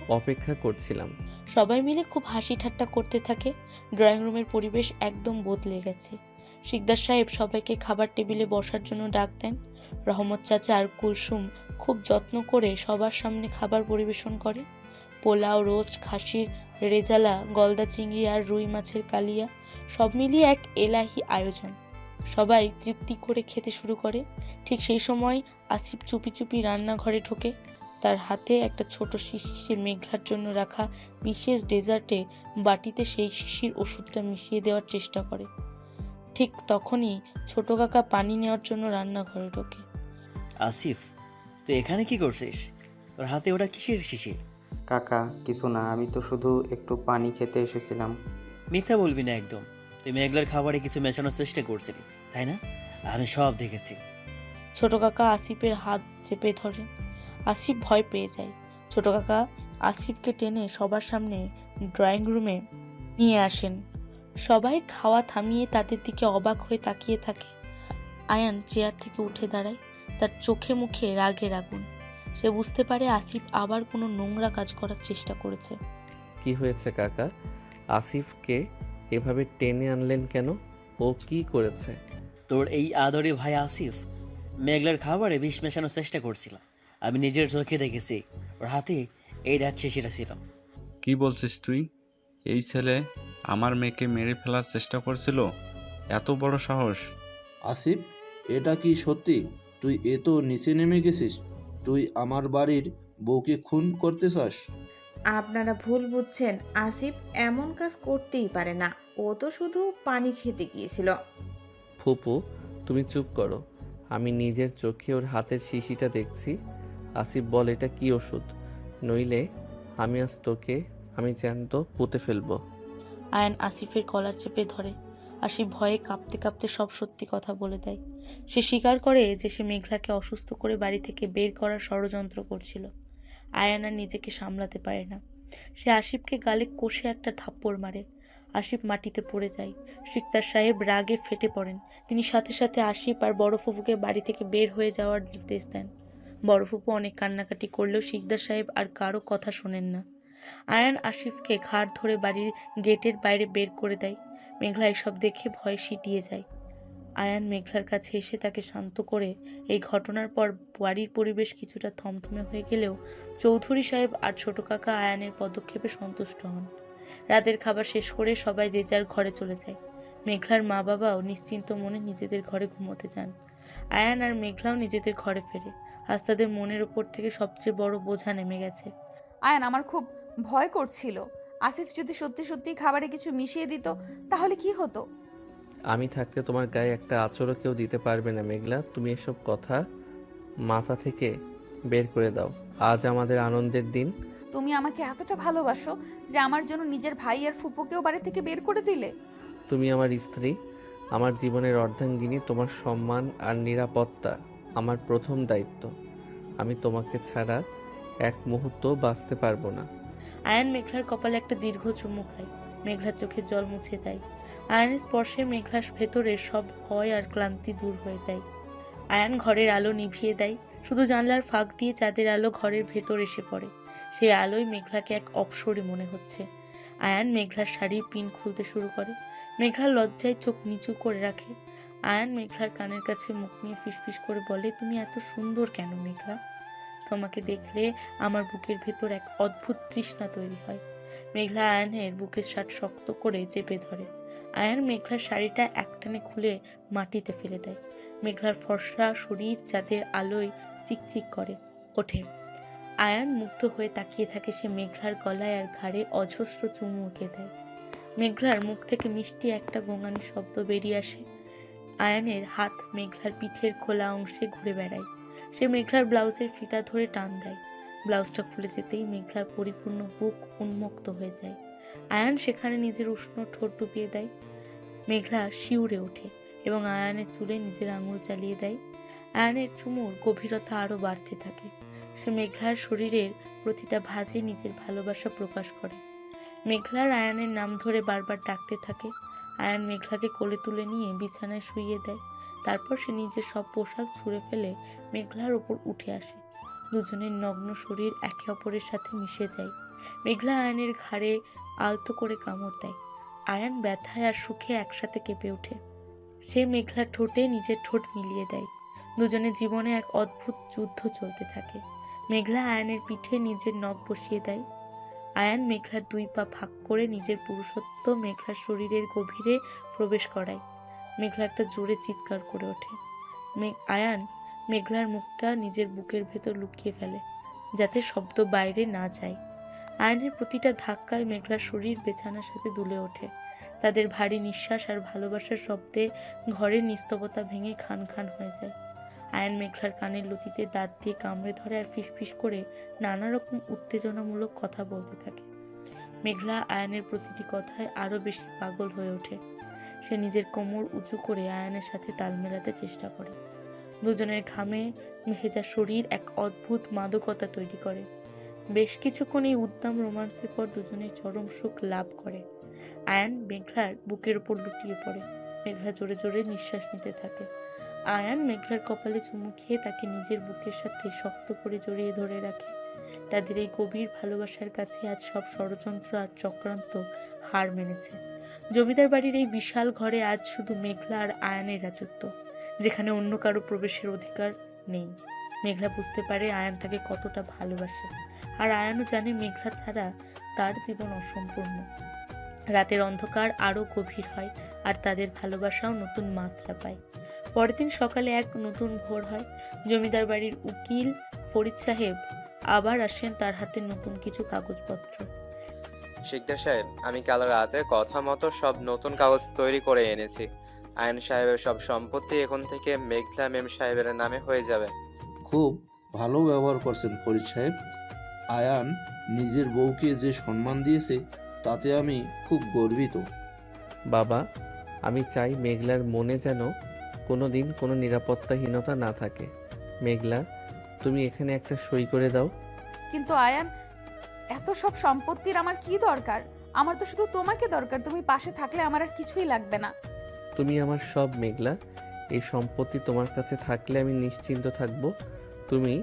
Speaker 1: অপেক্ষা করছিলাম।
Speaker 3: সবাই মিলে খুব হাসি ঠাট্টা করতে থাকে। ড্রয়িং রুমের পরিবেশ একদম বদলে গেছে। শিকদার সাহেব সবাইকে খাবার টেবিলে বসার জন্য ডাক দেন। রহমত চাচা আর কুলসুম খুব যত্ন করে সবার সামনে খাবার পরিবেশন করে। পোলাও, রোস্ট, খাসির রেজালা, গলদা চিংড়ি আর রুই মাছের কালিয়া, সব মিলিয়ে এক এলাহি আয়োজন। সবাই তৃপ্তি করে খেতে শুরু করে। ঠিক সেই সময় আসিফ চুপি চুপি রান্নাঘরে ঢোকে। তার হাতে একটা ছোট শিশির মেঘলার জন্য রাখা বিশেষ ডেজার্টে বাটিতে সেই শিশির ওষুধটা মিশিয়ে দেওয়ার চেষ্টা করে। ঠিক তখনই ছোট কাকা পানি নেওয়ার জন্য রান্নাঘরে ঢোকে।
Speaker 12: আসিফ, তুই এখানে কি করছিস? তোর হাতে ওটা কিসের শিশি?
Speaker 6: কাকা কিছু না, আমি তো শুধু একটু পানি খেতে এসেছিলাম।
Speaker 12: মিথ্যা বলবি না একদম। তুই মেঘলার খাবারে কিছু মেশানোর চেষ্টা করছিলি, তাই না? আমি সব দেখেছি।
Speaker 3: ছোট কাকা আসিফের হাত চেপে ধরে। আসিফ ভয় পেয়ে যায়। ছোট কাকা আসিফকে টেনে সবার সামনে ড্রয়িং রুমে নিয়ে আসেন। সবাই খাওয়া থামিয়ে তাদের দিকে অবাক হয়ে তাকিয়ে থাকে। আয়ান চেয়ার থেকে উঠে দাঁড়ায়। তার চোখে মুখে রাগের আগুন। সে বুঝতে পারে আসিফ আবার কোনো নোংরা কাজ করার চেষ্টা করেছে।
Speaker 1: কি হয়েছে কাকা? আসিফকে এভাবে টেনে আনলেন কেন? ও কি করেছে?
Speaker 12: তোর এই আদরে ভাই আসিফ মেঘলার খাবারে বিষ মেশানোর চেষ্টা করছিল। আমি নিজের চোখে দেখেছি। ওর হাতে এই দেখ শিশিটা ছিল।
Speaker 9: কি বলছিস তুই? এই ছেলে আমার মেয়েকে মেরে ফেলার চেষ্টা করছিল? এত বড় সাহস!
Speaker 10: আসিফ, এটা কি সত্যি? তুই এত নিচে নেমে গেছিস? তুই আমার বাড়ির বউকে খুন করতে চাস?
Speaker 5: আপনারা ভুল বুঝছেন, আসিফ এমন কাজ করতেই পারে না। ও তো শুধু পানি খেতে গিয়েছিল।
Speaker 1: ফুপু, তুমি চুপ করো। আমি নিজের চোখে ওর হাতের শিশিটা দেখছি। আসিফ বল, এটা কি ওষুধ? নইলে আমি আজ তোকে আমি জ্যান্ত পুঁতে ফেলবো।
Speaker 3: আয়ান আসিফের কলার চেপে ধরে। আসিফ ভয়ে কাঁপতে কাঁপতে সব সত্যি কথা বলে দেয়। সে স্বীকার করে যে সে মেঘলাকে অসুস্থ করে বাড়ি থেকে বের করার ষড়যন্ত্র করছিল। আয়ান আর নিজেকে সামলাতে পারে না। সে আসিফকে গালে কষে একটা থাপ্পড় মারে। আসিফ মাটিতে পড়ে যায়। শিকদার সাহেব রাগে ফেটে পড়েন। তিনি সাথে সাথে আসিফ আর বড় ফুপুকে বাড়ি থেকে বের হয়ে যাওয়ার নির্দেশ দেন। বড় ফুপু অনেক কান্নাকাটি করলেও শিকদার সাহেব আর কারো কথা শোনেন না। আয়ান আসিফকে ঘাড় ধরে বাড়ির গেটের বাইরে বের করে দেয়। মেঘলা এসব দেখে ভয়ে সিটিয়ে যায়। আয়ান মেঘলার কাছে এসে তাকে শান্ত করে। এই ঘটনার পর বাড়ির পরিবেশ কিছুটা থমথমে হয়ে গেলেও চৌধুরী সাহেব আর ছোট কাকা আয়ানের পদক্ষেপে সন্তুষ্ট হন। রাতের খাবার শেষ করে সবাই যে যার ঘরে চলে যায়। মেঘলার মা বাবাও নিশ্চিন্ত মনে নিজেদের ঘরে ঘুমোতে যান। আয়ান আর মেঘলাও নিজেদের ঘরে ফেরে। আজ তাদের মনের ওপর থেকে সবচেয়ে বড় বোঝা নেমে গেছে।
Speaker 2: আয়ান, আমার খুব ভয় করছিল। আসিফ যদি সত্যি সত্যি খাবারে কিছু মিশিয়ে দিত তাহলে কি হতো?
Speaker 1: আমি থাকতে তোমার গায়ে একটা আঁচড়ও কেউ দিতে পারবে না মেঘলা। তুমি এসব কথা মাথা থেকে বের করে দাও। আজ আমাদের আনন্দের দিন।
Speaker 2: তুমি আমাকে এতটা ভালোবাসো যে আমার জন্য নিজের ভাই আর ফুপুকেও বাড়ি থেকে বের করে দিলে?
Speaker 1: তুমি আমার স্ত্রী, আমার জীবনের অর্ধাঙ্গিনী। তোমার সম্মান আর নিরাপত্তা আমার প্রথম দায়িত্ব। আমি তোমাকে ছাড়া এক মুহূর্ত বাঁচতে পারবো না।
Speaker 3: আয়ান মেঘলার কপালে একটা দীর্ঘ চুমু খায়। মেঘলার চোখে জল মুছে দেয়। আয়ানের স্পর্শে মেঘলার ভেতরে সব ভয় আর ক্লান্তি দূর হয়ে যায়। আয়ান ঘরের আলো নিভিয়ে দেয়। শুধু জানলার ফাঁক দিয়ে চাঁদের আলো ঘরের ভেতর এসে পড়ে। সেই আলোয় মেঘলাকে এক অপসরী মনে হচ্ছে। আয়ান মেঘলার শাড়ির পিন খুলতে শুরু করে। মেঘলা লজ্জায় চোখ নিচু করে রাখে। আয়ান মেঘলার কানের কাছে মুখ নিয়ে ফিসফিস করে বলে, তুমি এত সুন্দর কেন মেঘলা? তোমাকে দেখলে আমার বুকের ভেতর এক অদ্ভুত তৃষ্ণা তৈরি হয়। মেঘলা আয়ানের বুকের শার্ট শক্ত করে চেপে ধরে। আয়ান মেঘলার শাড়িটা একটানে খুলে মাটিতে ফেলে দেয়। মেঘলার ফর্সা শরীর চাঁদের আলোয় চিকচিক করে ওঠে। আয়ান মুগ্ধ হয়ে তাকিয়ে থাকে। সে মেঘলার গলায় আর ঘাড়ে অজস্র চুমু এঁকে দেয়। মেঘলার মুখ থেকে মিষ্টি একটা গোঙানি শব্দ বেরিয়ে আসে। আয়ানের হাত মেঘলার পিঠের খোলা অংশে ঘুরে বেড়ায়। সে মেঘলার ব্লাউজের ফিতা ধরে টান দেয়। ব্লাউজটা খুলে যেতেই মেঘলার পরিপূর্ণ বুক উন্মুক্ত হয়ে যায়। আয়ান সেখানে নিজের উষ্ণ ঠোঁট ডুবিয়ে দেয়। মেঘলা শিউরে ওঠে এবং আয়ানের চুলে নিজের আঙুল চালিয়ে দেয়। আয়ানের চুমুর গভীরতা আরো বাড়তে থাকে। সে মেঘলার শরীরের প্রতিটা ভাঁজে নিজের ভালোবাসা প্রকাশ করে। মেঘলার আয়ানের নাম ধরে বারবার ডাকতে থাকে। আয়ান মেঘলাকে কোলে তুলে নিয়ে বিছানায় শুইয়ে দেয়। তারপর সে নিজের সব পোশাক ছুঁড়ে ফেলে মেঘলার ওপর উঠে আসে। দুজনের নগ্ন শরীর একে অপরের সাথে মিশে যায়। মেঘলা আয়ানের ঘাড়ে আলতো করে কামড় দেয়। আয়ান ব্যথায় আর সুখে একসাথে কেঁপে ওঠে। সে মেঘলার ঠোঁটে নিজের ঠোঁট মিলিয়ে দেয়। দুজনের জীবনে এক অদ্ভুত যুদ্ধ চলতে থাকে। মেঘলা আয়ানের পিঠে নিজের নখ বসিয়ে দেয়। আয়ান মেঘলার দুই পা ভাগ করে নিজের পুরুষত্ব মেঘলার শরীরের গভীরে প্রবেশ করায়। মেঘলা একটা জোরে চিৎকার করে ওঠে। আয়ান মেঘলার মুখটা নিজের বুকের ভেতর লুকিয়ে ফেলে যাতে শব্দ বাইরে না যায়। আয়ানের প্রতিটা ধাক্কায় মেঘলার শরীর বিছানার সাথে দুলে ওঠে। তাদের ভারী নিঃশ্বাস আর ভালোবাসার শব্দে ঘরের নিস্তবতা ভেঙে খান খান হয়ে যায়। আয়ান মেঘলার কানের লতিতে দাঁত দিয়ে কামড়ে ধরে আর ফিসফিস করে নানা রকম উত্তেজনামূলক কথা বলতে থাকে। মেঘলা আয়ানের প্রতিটি কথায় আরো বেশি পাগল হয়ে ওঠে। সে নিজের কোমর উঁচু করে আয়ানের সাথে তাল মেলাতে চেষ্টা করে। দুজনের ঘামে ভেজা শরীর এক অদ্ভুত মাদকতা তৈরি করে। বেশ কিছুক্ষণ এই উদ্দাম রোমান্সের পর দুজনের চরম সুখ লাভ করে। আয়ান মেঘলার বুকের উপর লুটিয়ে পড়ে। মেঘলা জোরে জোরে নিঃশ্বাস নিতে থাকে। আয়ান মেঘলার কপালে চুমু খেয়ে তাকে নিজের বুকের সাথে শক্ত করে জড়িয়ে ধরে রাখে। তাদের এই গভীর ভালোবাসার কাছে আজ সব ষড়যন্ত্র আর চক্রান্ত হার মেনেছে। জমিদার বাড়ির এই বিশাল ঘরে আজ শুধু মেঘলা আর আয়ানের রাজত্ব, যেখানে অন্য কারো প্রবেশের অধিকার নেই। মেঘলা বুঝতে পারে আয়ান তাকে কতটা ভালোবাসে, আর আয়ানও জানে মেঘলা ছাড়া তার জীবন অসম্পূর্ণ। রাতের অন্ধকার আরো গভীর হয় আর তাদের ভালোবাসাও নতুন মাত্রা পায়। পরের দিন সকালে এক নতুন ভোর হয়। জমিদার বাড়ির উকিল ফরিদ সাহেব আবার আসেন, তার হাতে নতুন কিছু কাগজপত্র।
Speaker 19: শিকদার সাহেব, আমি কাল রাতে কথা মতো সব নতুন কাগজ তৈরি করে এনেছি। আয়ন সাহেবের সব সম্পত্তি এখন থেকে মেঘলা মেম সাহেবের নামে হয়ে যাবে।
Speaker 10: খুব ভালো ব্যবহার করছেন ফরিদ সাহেব। আয়ান নিজের বউকে যে সম্মান দিয়েছে তাতে আমি খুব গর্বিত।
Speaker 1: বাবা, আমি চাই মেঘলার মনে যেন কোনো দিন কোনো নিরাপত্তাহীনতা না থাকে। মেঘলা, তুমি এখানে একটা সই করে দাও।
Speaker 2: কিন্তু আয়ান, এত সব সম্পত্তির আমার কি দরকার? আমার তো শুধু তোমাকে দরকার। তুমি পাশে থাকলে আমার আর কিছুই লাগবে না।
Speaker 1: তুমি আমার সব মেঘলা। এই সম্পত্তি তোমার কাছে থাকলে আমি নিশ্চিন্ত থাকব। তুমি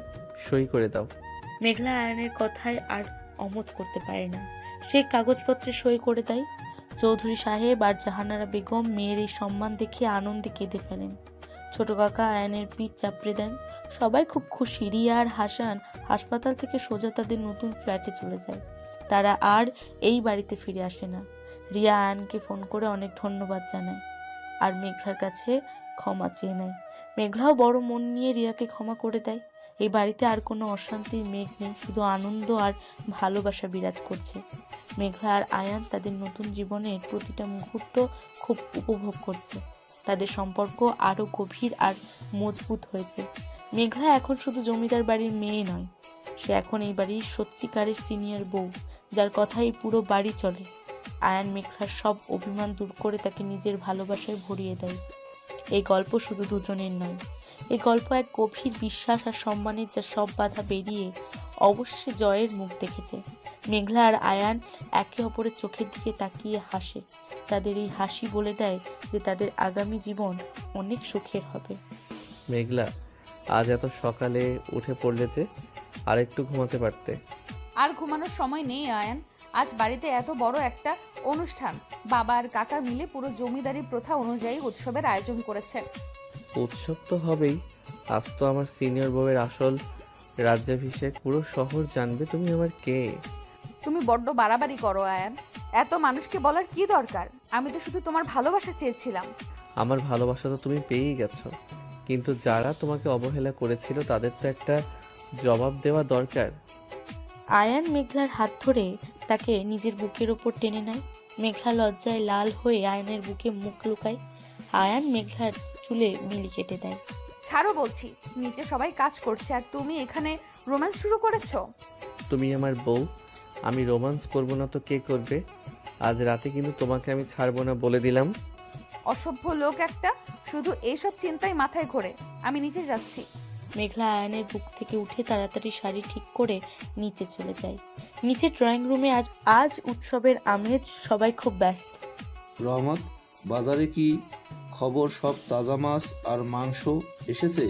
Speaker 1: সই করে দাও।
Speaker 3: মেঘলা আয়ানের কথায় আর অমত করতে পারে না। সে কাগজপত্রে সই করে দেয়। চৌধুরী সাহেব আর জাহানারা বেগম মেয়ের এই সম্মান দেখে আনন্দে কেঁদে ফেলেন। ছোট কাকা আয়ানের পিঠ চাপড়ে দেন। সবাই খুব খুশি। রিয়া আর হাসান হাসপাতাল থেকে সোজা তাদের নতুন ফ্ল্যাটে চলে যায়। তারা আর এই বাড়িতে ফিরে আসে না। রিয়া আয়ানকে ফোন করে অনেক ধন্যবাদ জানায় আর মেঘলার কাছে ক্ষমা চেয়ে নেয়। মেঘলাও বড় মন নিয়ে রিয়াকে ক্ষমা করে দেয়। এই বাড়িতে আর কোনো অশান্তির মেঘ নেই, শুধু আনন্দ আর ভালোবাসা বিরাজ করছে। মেঘলা আর আয়ান তাদের নতুন জীবনের প্রতিটা মুহূর্ত খুব উপভোগ করছে। তাদের সম্পর্ক আরো গভীর আর মজবুত হয়েছে। মেঘলা এখন শুধু জমিদার বাড়ির মেয়ে নয়, সে এখন এই বাড়ির সত্যিকারের সিনিয়র বউ, যার কথাই পুরো বাড়ি চলে। আয়ান মেঘলার সব অভিমান দূর করে তাকে নিজের ভালোবাসায় ভরিয়ে দেয়। এই গল্প শুধু দুজনের নয়, এই গল্প এক গভীর বিশ্বাস আর সম্মানের, যা সব বাধা পেরিয়ে অবশেষে জয়ের মুখ দেখেছে। মেঘলা আর আয়ান একে অপরের চোখের দিকে তাকিয়ে হাসে। তাদের এই হাসি বলে দেয় যে তাদের আগামী জীবন অনেক সুখের হবে।
Speaker 1: মেঘলা, আজ এত সকালে উঠে পড়লে যে? আর একটু ঘুমাতে পারতে।
Speaker 2: আর ঘুমানোর সময় নেই আয়ান। আজ বাড়িতে এত বড় একটা অনুষ্ঠান। বাবা আর কাকা মিলে পুরো জমিদারি প্রথা অনুযায়ী উৎসবের আয়োজন করেছে।
Speaker 1: উৎসব তো হবেই। আজ তো আমার সিনিয়র বউয়ের আসল রাজ্যাভিষেক। পুরো শহর জানবে তুমি আমার কে।
Speaker 2: তুমি বড্ড বাড়াবাড়ি করো আয়ান। এত মানুষকে বলার কি দরকার? আমি তো শুধু তোমার ভালোবাসা চেয়েছিলাম।
Speaker 1: আমার ভালোবাসা তো তুমি পেয়েই গেছো, কিন্তু যারা তোমাকে অবহেলা করেছিল তাদের তো একটা জবাব দেওয়া দরকার।
Speaker 3: আয়ান মেঘলার হাত ধরে তাকে নিজের বুকের ওপর টেনে নেয়। মেঘলা লজ্জায় লাল হয়ে আয়ানের বুকে মুখ লুকায়। আয়ান মেঘলার চুলে বিলি কেটে দেয়।
Speaker 2: ছাড়ো বলছি, নিচে সবাই কাজ করছে আর তুমি এখানে রোম্যান্স শুরু করেছো।
Speaker 1: তুমি আমার বউ, আমি রোমান্স করব না তো কে করবে? আজ রাতে কিন্তু তোমাকে আমি ছাড়বো না বলে দিলাম।
Speaker 2: অসভ্য লোক একটা, শুধু এইসব চিন্তাই মাথায় ঘোরে। আমি নিচে যাচ্ছি।
Speaker 3: মেঘলা আয়ানের বুক থেকে উঠে তাড়াতাড়ি শাড়ি ঠিক করে নিচে চলে যায়। নিচে ড্রয়িং রুমে আজ উৎসবের আমেজ, সবাই খুব ব্যস্ত।
Speaker 10: রহমত, বাজারে কি খবর? সব তাজা মাছ আর মাংস এসেছে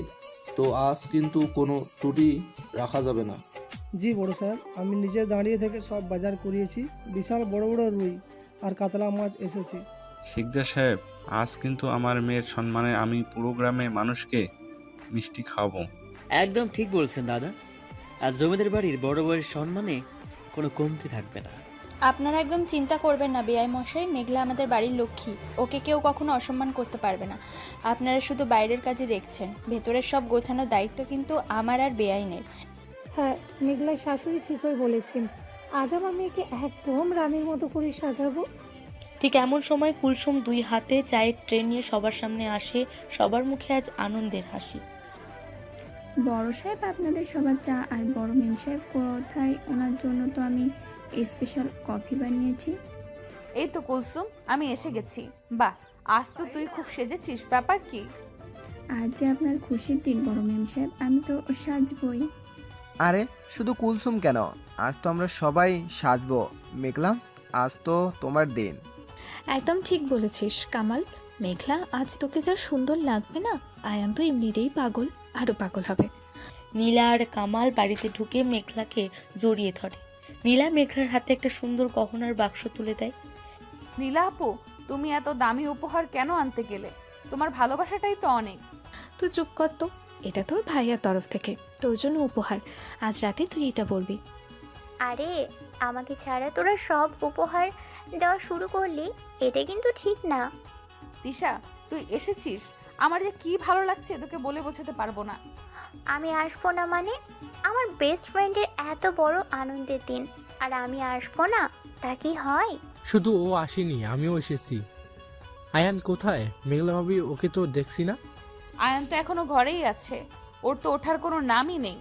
Speaker 10: তো? আজ কিন্তু কোনো ত্রুটি রাখা যাবে না।
Speaker 8: জি বড় স্যার, আমি নিজে দাঁড়িয়ে থেকে সব বাজার করিয়েছি। বিশাল বড় বড় রুই আর কাতলা মাছ এসেছে।
Speaker 9: শিকদার সাহেব, আজ কিন্তু আমার মেয়ের সম্মানে আমি পুরো গ্রামে মানুষকে মিষ্টি খাওয়াবো।
Speaker 12: একদম ঠিক বলছেন দাদা। আজ জমিদার বাড়ির বড় বড়ের সম্মানে কোনো কমতি থাকবে না।
Speaker 18: আপনারা একদম চিন্তা করবেন না বেআই মশাই, মেঘলা আমাদের বাড়ির লক্ষ্মী, ওকে কেউ কখনো অসম্মান করতে পারবে না। আপনারা শুধু বাইরের কাজে দেখছেন, ভেতরের সব গোছানোর দায়িত্ব কিন্তু আমার আর বেআইনের।
Speaker 11: হ্যাঁ, মেঘলার শাশুড়ি ঠিকই বলেছেন। আজ আমার মেয়েকে একদম রানীর মতো করে সাজাবো।
Speaker 3: ঠিক এমন সময় কুলসুম দুই হাতে চায়ের ট্রে নিয়ে সবার সামনে আসে। সবার মুখে আজ আনন্দের হাসি।
Speaker 4: বড় সাহেব, আপনাদের সবার চা। আর বড় মেম সাহেব কোথায়? ওনার জন্য তো আমি স্পেশাল কফি বানিয়েছি।
Speaker 2: এই তো কুলসুম, আমি এসে গেছি। বাহ, আজ তো তুই খুব সেজেছিস, ব্যাপার কি?
Speaker 4: আজ যে আপনার খুশির দিন বড় মেম সাহেব, আমি তো সাজবই।
Speaker 7: আরে শুধু কুলসুম কেন, আজ তো আমরা সবাই সাজবো। মেঘলা, আজ তো তোমার দিন।
Speaker 16: একদম ঠিক বলেছিস কামাল। মেঘলা, আজ তোকে যা সুন্দর লাগবে না, আয়ান তো এমনিতেই পাগল, আরো পাগল হবে।
Speaker 3: নীলা আর কামাল বাড়িতে ঢুকে মেঘলাকে জড়িয়ে ধরে। নীলা মেঘলার হাতে একটা সুন্দর গহনার বাক্স তুলে দেয়।
Speaker 2: নীলা আপু, তুমি এত দামি উপহার কেন আনতে গেলে? তোমার ভালোবাসাটাই তো অনেক।
Speaker 16: তুই চুপ কর তো, এটা তোর ভাইয়ার তরফ থেকে তোর জন্য উপহার। আজ রাতে তুই এটা বলবি।
Speaker 13: আরে আমাকে ছাড়া তোরা সব উপহার দেওয়া শুরু করলি, এটা কিন্তু ঠিক না।
Speaker 2: তিশা, তুই এসেছিস, আমার যে কি ভালো লাগছে তোকে বলে বোঝাতে পারবো না।
Speaker 13: আমি আসবো না মানে? আমার বেস্ট ফ্রেন্ডের এত বড় আনন্দের দিন আর আমি আসবো না, তা কি হয়?
Speaker 14: শুধু ও আসেনি, আমিও এসেছি। আয়ান কোথায়? মেঘলা ভাবি, ওকে তো দেখছি না।
Speaker 2: আয়ান তো এখনো ঘরেই আছে, ওর তো ওঠার কোনো নামই নেই।